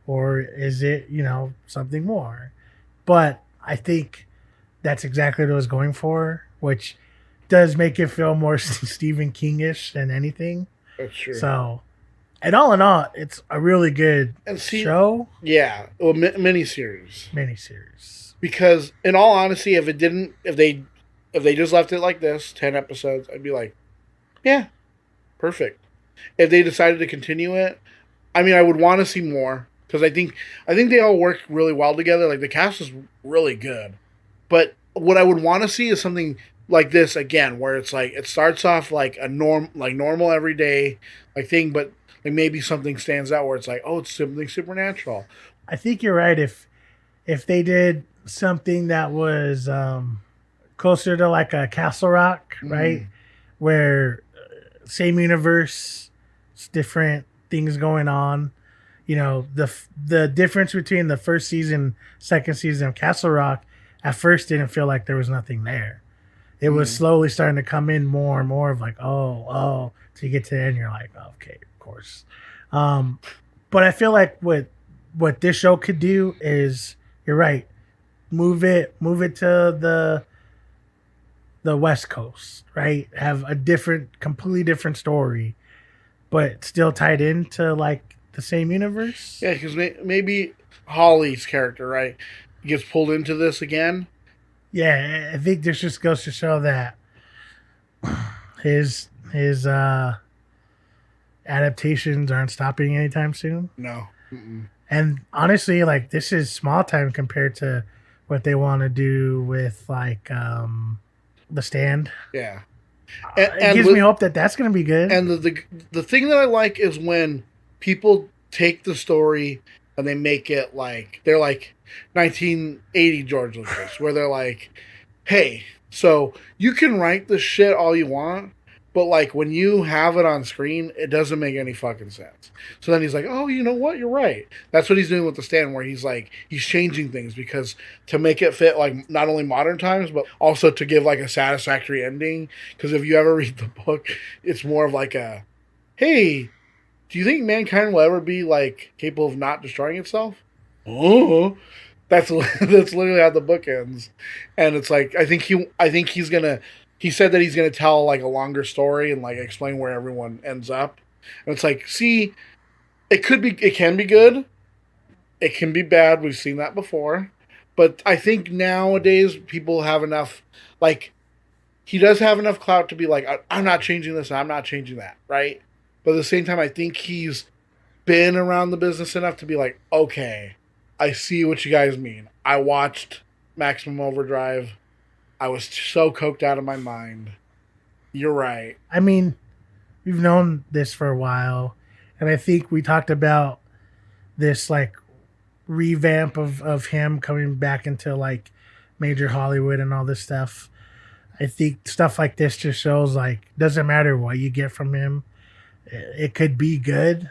Or is it, something more? But I think that's exactly what I was going for, which does make it feel more Stephen King-ish than anything. That's true. So, and all in all, it's a really good show. Yeah, well, miniseries. Miniseries. Because in all honesty, if they just left it like this, 10 episodes, I'd be like, yeah, perfect. If they decided to continue it, I mean, I would want to see more because I think they all work really well together. Like the cast is really good, but what I would want to see is something like this again, where it's like it starts off like a normal everyday like thing, but like maybe something stands out where it's like, oh, it's something supernatural. I think you're right. If they did something that was closer to like a Castle Rock, right, where same universe, different things going on. The difference between the first season, second season of Castle Rock, at first didn't feel like there was nothing there. It was slowly starting to come in more and more of like, oh, till you get to the end, you're like, oh, okay, of course. But I feel like what this show could do is, you're right, move it to the West Coast, right? Have a completely different story, but still tied into like the same universe. Yeah, because maybe Holly's character, right, gets pulled into this again. Yeah, I think this just goes to show that his adaptations aren't stopping anytime soon. No. Mm-mm. And honestly, like, this is small time compared to what they want to do with like The Stand. Yeah. It gives me hope that that's going to be good. And the thing that I like is when people take the story and they make it like they're like 1980 George Lucas, where they're like, hey, so you can write this shit all you want, but like when you have it on screen, it doesn't make any fucking sense. So then he's like, oh, you know what? You're right. That's what he's doing with The Stand, where he's like, he's changing things because to make it fit like not only modern times, but also to give like a satisfactory ending. Because if you ever read the book, it's more of like a, hey, do you think mankind will ever be like capable of not destroying itself? Oh, that's literally how the book ends. And it's like, I think he's gonna. He said that he's going to tell like a longer story and like explain where everyone ends up. And it's like, see, it can be good. It can be bad. We've seen that before. But I think nowadays people have enough, like, he does have enough clout to be like, I'm not changing this and I'm not changing that, right? But at the same time, I think he's been around the business enough to be like, okay, I see what you guys mean. I watched Maximum Overdrive. I was so coked out of my mind. You're right. I mean, we've known this for a while, and I think we talked about this like revamp of him coming back into like major Hollywood and all this stuff. I think stuff like this just shows like doesn't matter what you get from him, it could be good.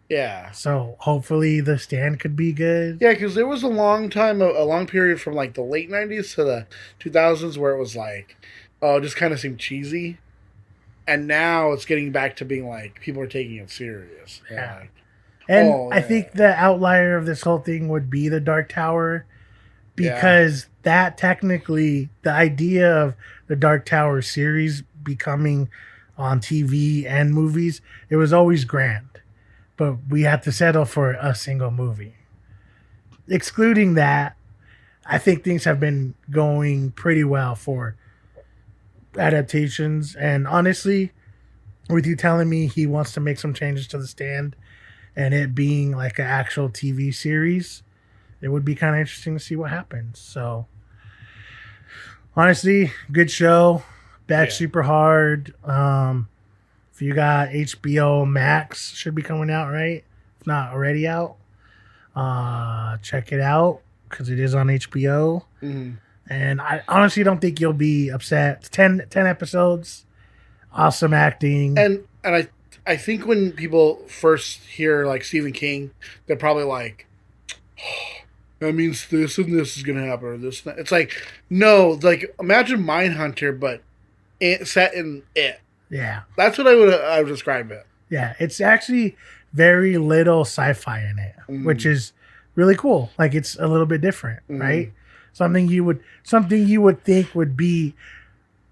Yeah. So hopefully The Stand could be good. Yeah, because there was a long period from like the late 90s to the 2000s where it was like, oh, it just kind of seemed cheesy. And now it's getting back to being like, people are taking it serious. Yeah. Like, And I think the outlier of this whole thing would be The Dark Tower, because that technically, the idea of the Dark Tower series becoming on TV and movies, it was always grand. But we had to settle for a single movie. Excluding that, I think things have been going pretty well for adaptations. And honestly, with you telling me he wants to make some changes to The Stand and it being like an actual TV series, it would be kind of interesting to see what happens. So, honestly, good show. Back super hard. If you got HBO Max, should be coming out, right? If not already out, check it out because it is on HBO. Mm-hmm. And I honestly don't think you'll be upset. It's 10 episodes. Awesome acting. And I think when people first hear like Stephen King, they're probably like, oh, that means this and this is gonna happen, or this. And that. It's like, no, like imagine Mindhunter, but set in it. Yeah, that's what I would describe it. Yeah, it's actually very little sci-fi in it, which is really cool. Like it's a little bit different, right? Something you would think would be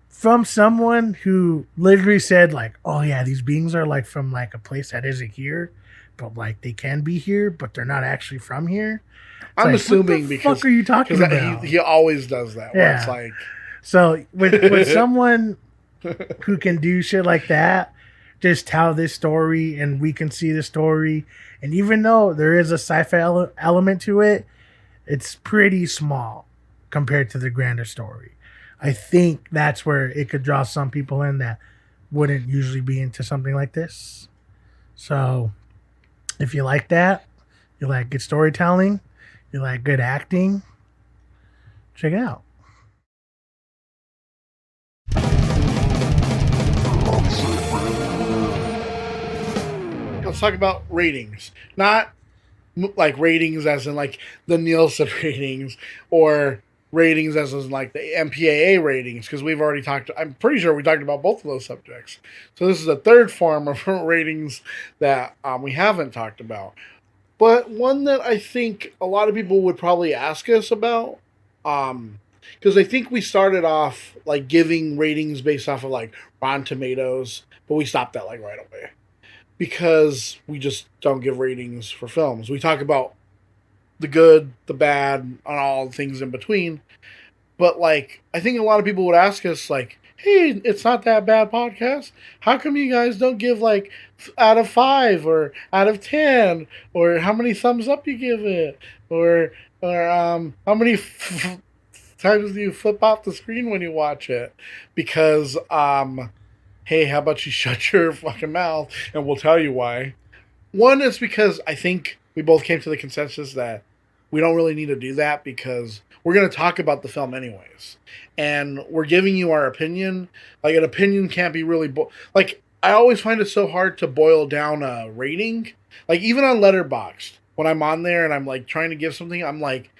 from someone who literally said like, oh yeah, these beings are like from like a place that isn't here, but like they can be here, but they're not actually from here. I'm like, assuming what the because fuck are you talking about? He always does that. Where it's like, so with someone who can do shit like that, just tell this story and we can see the story. And even though there is a sci-fi element to it, it's pretty small compared to the grander story. I think that's where it could draw some people in that wouldn't usually be into something like this. So if you like that, you like good storytelling, you like good acting, check it out. Let's talk about ratings. Not like ratings as in like the Nielsen ratings or ratings as in like the MPAA ratings, because we've already I'm pretty sure we talked about both of those subjects. So this is a third form of ratings that we haven't talked about. But one that I think a lot of people would probably ask us about, because I think we started off like giving ratings based off of like Rotten Tomatoes, but we stopped that like right away. Because we just don't give ratings for films. We talk about the good, the bad, and all the things in between. But, like, I think a lot of people would ask us, like, hey, it's not that bad podcast. How come you guys don't give, like, out of 5 or out of 10? Or how many thumbs up you give it? Or how many times do you flip off the screen when you watch it? Because, hey, how about you shut your fucking mouth and we'll tell you why. One is because I think we both came to the consensus that we don't really need to do that because we're going to talk about the film anyways. And we're giving you our opinion. Like, an opinion can't be really... like, I always find it so hard to boil down a rating. Like, even on Letterboxd, when I'm on there and I'm, like, trying to give something, I'm like...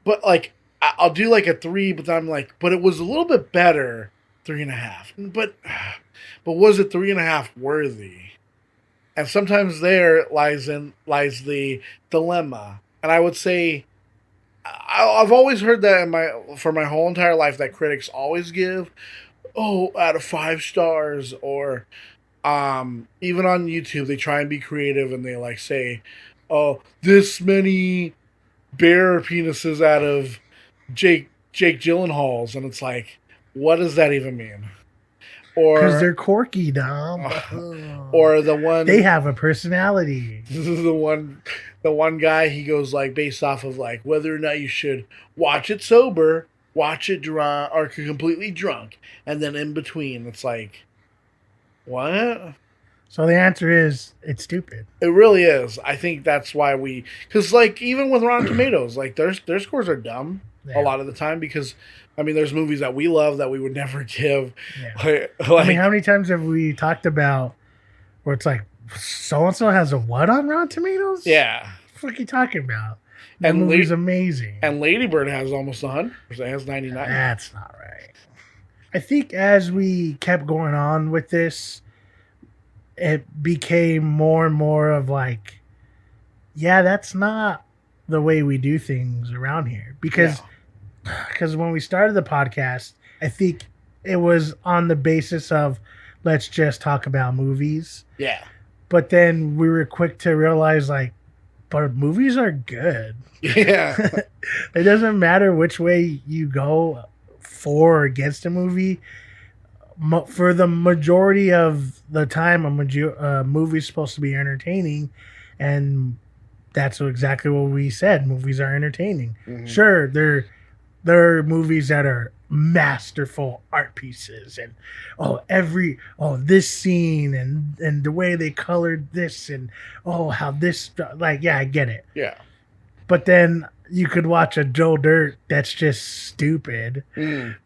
but, like, I'll do, like, a 3, but then I'm like, but it was a little bit better... 3.5, but was it 3.5 worthy? And sometimes there lies the dilemma. And I would say, I've always heard that for my whole entire life that critics always give, out of 5 stars, or even on YouTube they try and be creative and they like say, oh, this many bear penises out of Jake Gyllenhaal's, and it's like, what does that even mean? Or because they're quirky, Dom. Or the one they have a personality. the one guy, he goes like based off of like whether or not you should watch it sober, watch it drunk, or completely drunk, and then in between, it's like, what? So the answer is it's stupid. It really is. I think that's why because like even with Rotten Tomatoes, like their scores are dumb a lot of the time because, I mean, there's movies that we love that we would never give. Yeah. I mean, how many times have we talked about where it's like so-and-so has a what on Rotten Tomatoes? Yeah. What the fuck are you talking about? That movie's amazing. And Lady Bird has almost 100%. It has 99. That's not right. I think as we kept going on with this, it became more and more of like, yeah, that's not the way we do things around here. Because when we started the podcast, I think it was on the basis of let's just talk about movies. Yeah. But then we were quick to realize like, but movies are good. Yeah. It doesn't matter which way you go for or against a movie. For the majority of the time, a movie is supposed to be entertaining, and that's exactly what we said. Movies are entertaining. Mm-hmm. Sure, there are movies that are masterful art pieces, and this scene and the way they colored this, and how this, like, yeah, I get it. Yeah. But then you could watch a Joe Dirt that's just stupid,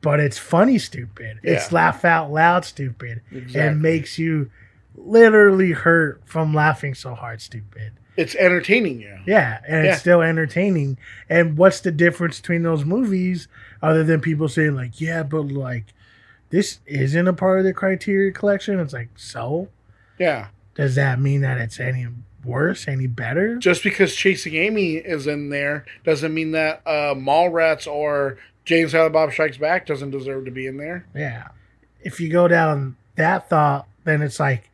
but it's funny stupid. Yeah. It's laugh out loud stupid. Exactly. And makes you literally hurt from laughing so hard stupid. It's entertaining you. Yeah, and it's still entertaining. And what's the difference between those movies other than people saying like, yeah, but like this isn't a part of the Criterion Collection? It's like, so? Yeah. Does that mean that it's any worse, any better? Just because Chasing Amy is in there doesn't mean that Mallrats or Jay and Silent Bob Strikes Back doesn't deserve to be in there. Yeah. If you go down that thought, then it's like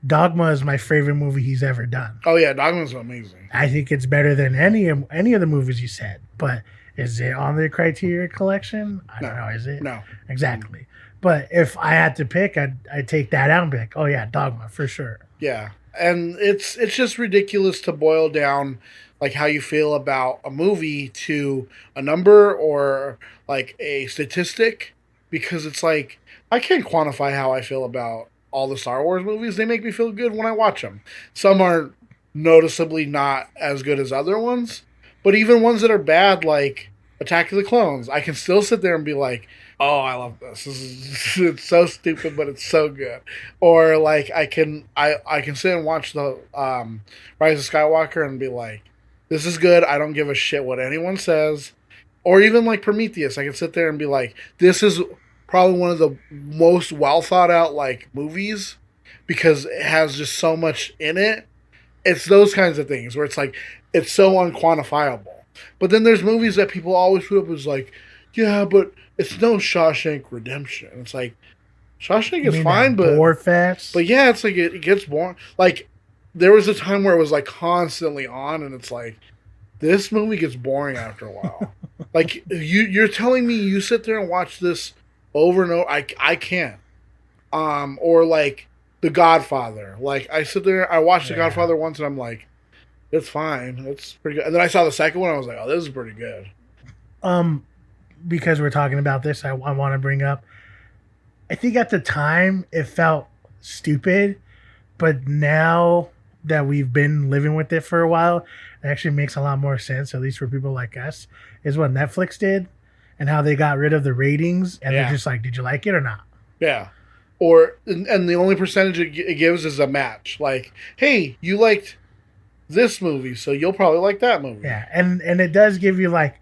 Dogma is my favorite movie he's ever done. Oh yeah, Dogma's amazing. I think it's better than any of the movies you said. But is it on the Criterion Collection? I don't know. Is it? No. Exactly. But if I had to pick, I'd take that out and be like, oh yeah, Dogma for sure. Yeah. And it's just ridiculous to boil down like how you feel about a movie to a number or like a statistic, because it's like I can't quantify how I feel about all the Star Wars movies. They make me feel good when I watch them. Some are noticeably not as good as other ones, but even ones that are bad like Attack of the Clones, I can still sit there and be like, oh, I love this. It's so stupid, but it's so good. Or like I can sit and watch the Rise of Skywalker and be like, this is good. I don't give a shit what anyone says. Or even like Prometheus, I can sit there and be like, this is probably one of the most well thought out like movies because it has just so much in it. It's those kinds of things where it's like it's so unquantifiable. But then there's movies that people always put up as like, yeah, but it's no Shawshank Redemption. It's like Shawshank is fine, but yeah, it's like it gets boring. Like there was a time where it was like constantly on, and it's like this movie gets boring after a while. Like you're telling me you sit there and watch this over and over. I can't. Or like The Godfather. Like I sit there, I watched The Godfather once, and I'm like, it's fine, it's pretty good. And then I saw the second one, I was like, oh, this is pretty good. Because we're talking about this, I want to bring up, I think at the time it felt stupid, but now that we've been living with it for a while, it actually makes a lot more sense, at least for people like us, is what Netflix did and how they got rid of the ratings, and they're just like, did you like it or not? Yeah. Or, and the only percentage it gives is a match. Like, hey, you liked this movie, so you'll probably like that movie. Yeah, and it does give you like,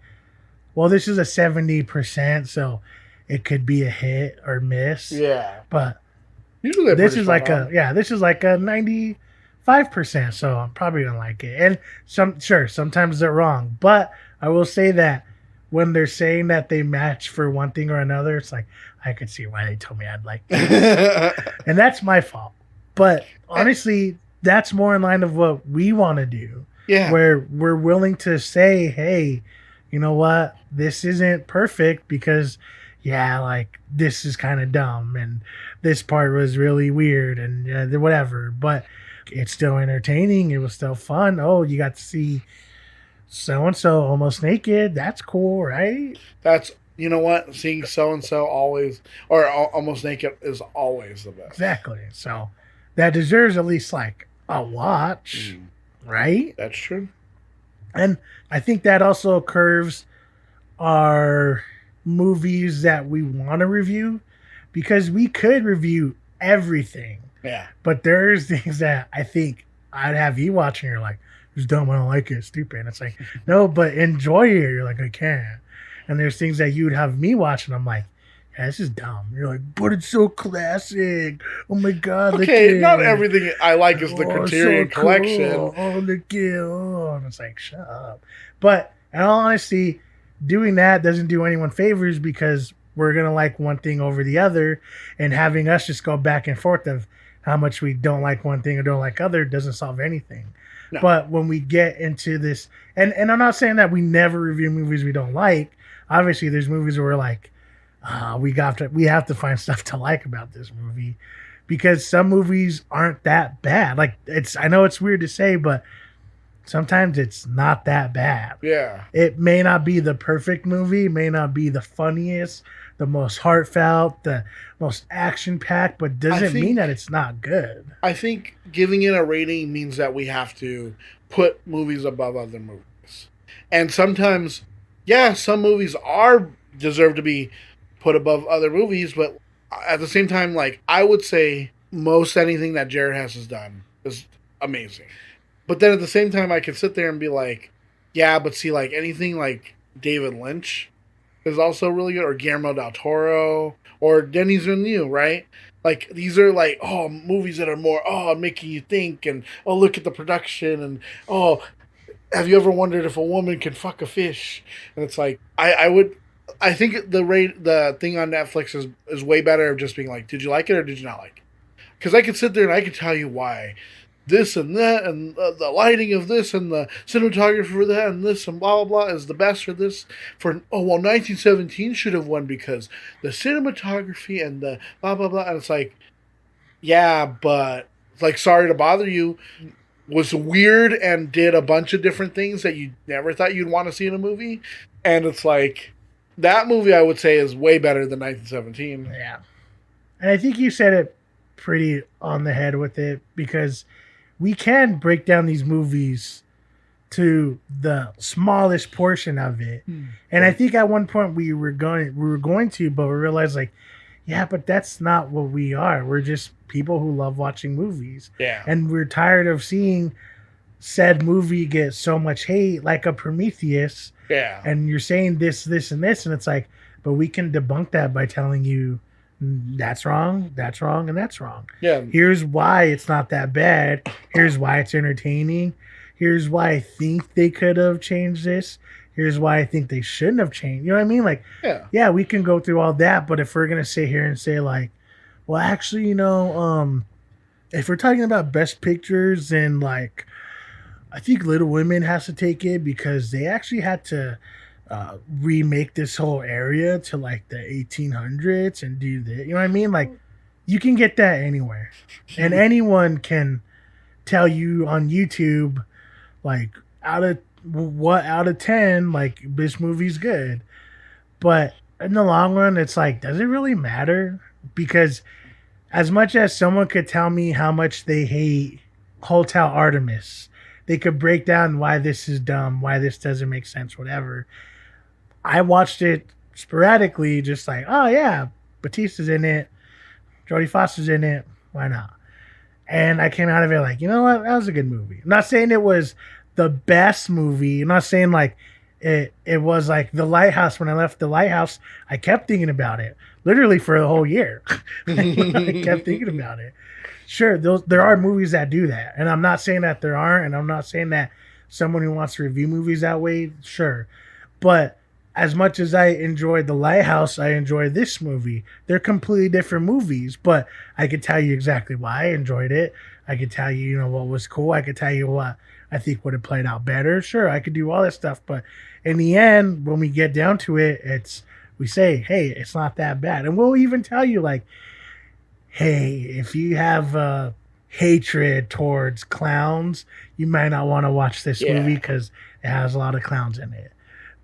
well, this is a 70%, so it could be a hit or miss. Yeah. But usually this is like a 95%, so I'm probably gonna like it. And sometimes they're wrong, but I will say that when they're saying that they match for one thing or another, it's like I could see why they told me I'd like it. And that's my fault. But honestly, that's more in line of what we want to do. Yeah. Where we're willing to say, hey, you know what? This isn't perfect because, like this is kind of dumb and this part was really weird and whatever. But it's still entertaining. It was still fun. Oh, you got to see so-and-so almost naked. That's cool, right? That's, you know what? Seeing so-and-so always, or almost naked is always the best. Exactly. So that deserves at least like a watch, right? That's true. And I think that also curves our movies that we want to review, because we could review everything. Yeah. But there's things that I think I'd have you watching. You're like, it's dumb. I don't like it. It's stupid. And it's like, no, but enjoy it. You're like, I can't. And there's things that you'd have me watching. I'm like, yeah, this is dumb. You're like, but it's so classic. Oh my God. Okay, not everything I like is the Criterion so Collection. Cool. Oh, look at and it's like, shut up. But in all honesty, doing that doesn't do anyone favors, because we're going to like one thing over the other, and having us just go back and forth of how much we don't like one thing or don't like other doesn't solve anything. No. But when we get into this, and I'm not saying that we never review movies we don't like. Obviously, there's movies where we're like, we have to find stuff to like about this movie, because some movies aren't that bad. Like, I know it's weird to say, but sometimes it's not that bad. Yeah. It may not be the perfect movie, may not be the funniest, the most heartfelt, the most action-packed, but doesn't mean that it's not good. I think giving it a rating means that we have to put movies above other movies. And sometimes, yeah, some movies deserve to be put above other movies, but at the same time, like, I would say most anything that Jared has done is amazing. But then at the same time, I could sit there and be like, yeah, but see, like, anything like David Lynch is also really good, or Guillermo del Toro, or Denis Villeneuve, right? Like, these are like, movies that are more, making you think, and, look at the production, and, have you ever wondered if a woman can fuck a fish? And it's like, I think the thing on Netflix is way better of just being like, did you like it or did you not like it? Because I could sit there and I could tell you why this and that, and the lighting of this, and the cinematography for that, and this, and blah, blah, blah, is the best for this. 1917 should have won because the cinematography and the blah, blah, blah. And it's like, yeah, but, like, Sorry to Bother You was weird and did a bunch of different things that you never thought you'd want to see in a movie. And it's like, that movie, I would say, is way better than 1917. Yeah. And I think you said it pretty on the head with it, because we can break down these movies to the smallest portion of it. And I think at one point we were going to, but we realized, like, yeah, but that's not what we are. We're just people who love watching movies. Yeah. And we're tired of seeing said movie get so much hate, like a Prometheus. Yeah. And you're saying this, and this, and it's like, but we can debunk that by telling you that's wrong, and that's wrong. Yeah. Here's why it's not that bad. Here's why it's entertaining. Here's why I think they could have changed this. Here's why I think they shouldn't have changed. You know what I mean? Like, yeah, we can go through all that, but if we're going to sit here and say, like, well, actually, if we're talking about best pictures, and, like, I think Little Women has to take it, because they actually had to remake this whole area to, like, the 1800s and do that. You know what I mean? Like, you can get that anywhere. And anyone can tell you on YouTube, like, out of 10, like, this movie's good. But in the long run, it's like, does it really matter? Because as much as someone could tell me how much they hate Hotel Artemis, they could break down why this is dumb, why this doesn't make sense, whatever. I watched it sporadically, just like, oh yeah, Batista's in it, Jodie Foster's in it, why not? And I came out of it like, you know what, that was a good movie. I'm not saying it was the best movie. I'm not saying like it was like The Lighthouse. When I left The Lighthouse, I kept thinking about it, literally for the whole year. I kept thinking about it. Sure, there are movies that do that, and I'm not saying that there aren't, and I'm not saying that someone who wants to review movies that way, sure. But as much as I enjoyed The Lighthouse, I enjoyed this movie. They're completely different movies, but I could tell you exactly why I enjoyed it. I could tell you, what was cool. I could tell you what I think would have played out better. Sure, I could do all that stuff, but in the end, when we get down to it, we say, hey, it's not that bad. And we'll even tell you, like, hey, if you have hatred towards clowns, you might not want to watch this movie because it has a lot of clowns in it.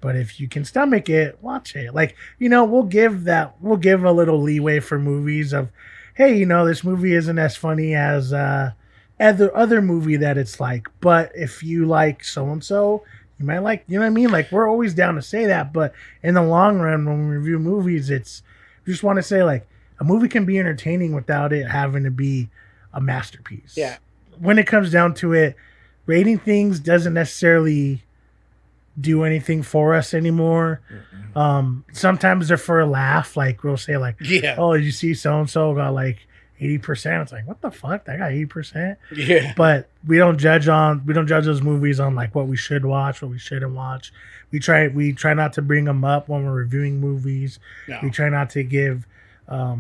But if you can stomach it, watch it. Like, we'll give a little leeway for movies of, hey, you know, this movie isn't as funny as other movie that it's like, but if you like so and so, you might like, you know what I mean? Like, we're always down to say that, but in the long run, when we review movies, it's we just want to say, like, a movie can be entertaining without it having to be a masterpiece. Yeah. When it comes down to it, rating things doesn't necessarily do anything for us anymore. Sometimes they're for a laugh. Like, we'll say, like, oh, you see so and so got like 80%. It's like, what the fuck? That got 80%. Yeah. But we don't judge those movies on like what we should watch, what we shouldn't watch. We try not to bring them up when we're reviewing movies. No. We try not to give a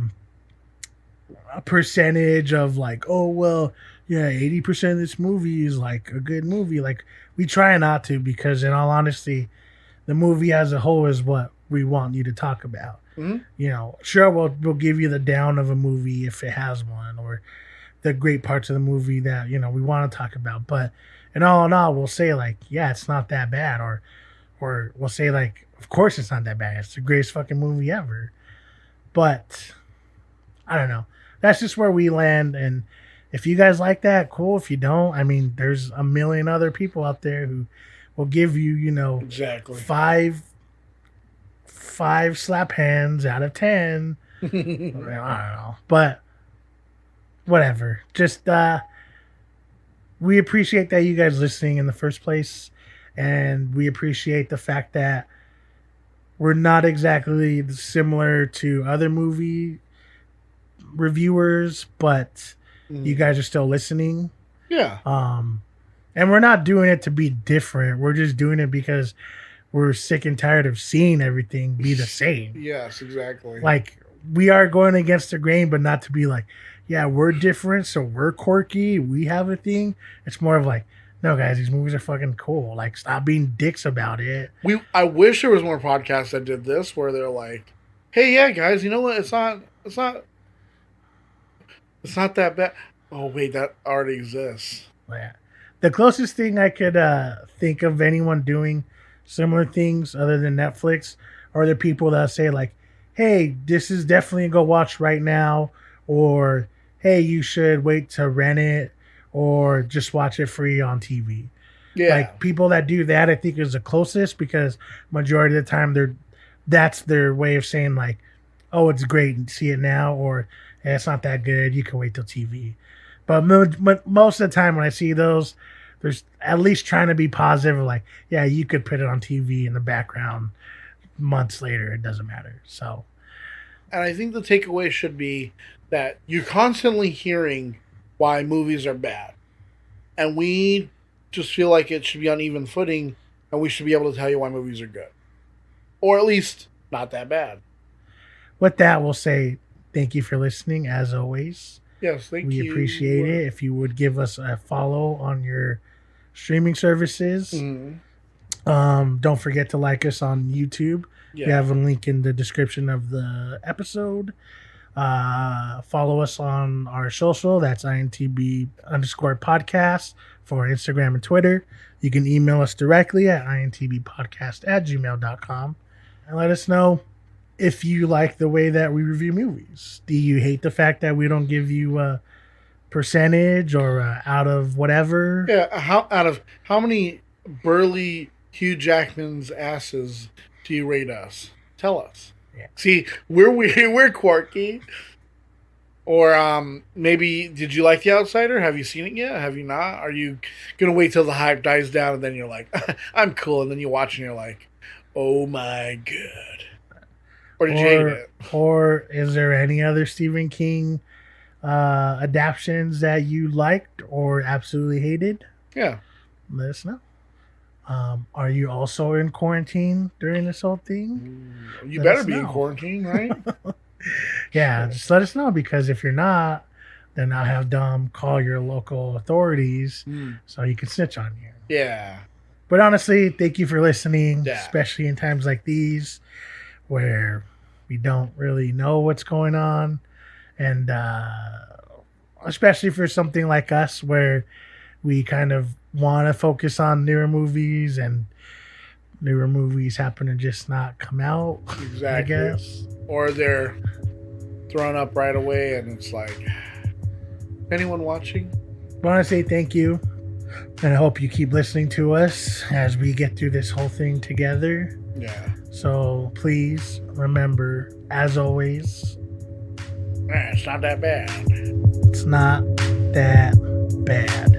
percentage of like, oh well, yeah, 80% of this movie is like a good movie. Like, we try not to, because in all honesty, the movie as a whole is what we want you to talk about. Mm-hmm. You know, sure, we'll give you the down of a movie if it has one, or the great parts of the movie that, you know, we want to talk about. But in all, we'll say like, yeah, it's not that bad, or we'll say like, of course it's not that bad. It's the greatest fucking movie ever. But I don't know. That's just where we land. And if you guys like that, cool. If you don't, I mean, there's a million other people out there who will give you, you know, exactly five slap hands out of 10. I don't know, but whatever. Just we appreciate that you guys listening in the first place, and we appreciate the fact that we're not exactly similar to other movie reviewers, but you guys are still listening. Yeah. And we're not doing it to be different. We're just doing it because we're sick and tired of seeing everything be the same. Yes, exactly. Like, we are going against the grain, but not to be like, yeah, we're different, so we're quirky, we have a thing. It's more of like, no, guys, these movies are fucking cool. Like, stop being dicks about it. I wish there was more podcasts that did this, where they're like, hey, yeah, guys, you know what? It's not that bad. Oh, wait, that already exists. Yeah. The closest thing I could think of anyone doing similar things other than Netflix are the people that say like, hey, this is definitely a go watch right now, or hey, you should wait to rent it, or just watch it free on TV. Yeah. Like, people that do that, I think, is the closest, because majority of the time that's their way of saying like, oh, it's great and see it now, or hey, it's not that good, you can wait till TV. But most of the time when I see those, there's at least trying to be positive, like, yeah, you could put it on TV in the background months later, it doesn't matter. So, and I think the takeaway should be that you're constantly hearing why movies are bad, and we just feel like it should be on even footing, and we should be able to tell you why movies are good, or at least not that bad. With that, we'll say thank you for listening, as always. Yes, thank you. We appreciate it. If you would give us a follow on your streaming services. Mm-hmm. Don't forget to like us on YouTube. Yeah. We have a link in the description of the episode. Follow us on our social. That's INTB _podcast for Instagram and Twitter. You can email us directly at intbpodcast@gmail.com and let us know if you like the way that we review movies. Do you hate the fact that we don't give you a percentage or out of whatever? Yeah, out of how many burly Hugh Jackman's asses do you rate us? Tell us. Yeah. See, we're quirky. Or maybe, did you like The Outsider? Have you seen it yet? Have you not? Are you gonna wait till the hype dies down and then you're like, I'm cool, and then you watch and you're like, oh my god. Or did you hate it? Or is there any other Stephen King adaptions that you liked or absolutely hated? Yeah. Let us know. Are you also in quarantine during this whole thing? You better be in quarantine, right? Yeah, just let us know, because if you're not, then I'll have Dom call your local authorities so you can snitch on you. Yeah. But honestly, thank you for listening, Yeah. especially in times like these where we don't really know what's going on. And especially for something like us where we kind of want to focus on newer movies, and newer movies happen to just not come out. Exactly. I guess. Or they're thrown up right away, and it's like, anyone watching? I want to say thank you, and I hope you keep listening to us as we get through this whole thing together. Yeah. So please remember, as always, it's not that bad. It's not that bad.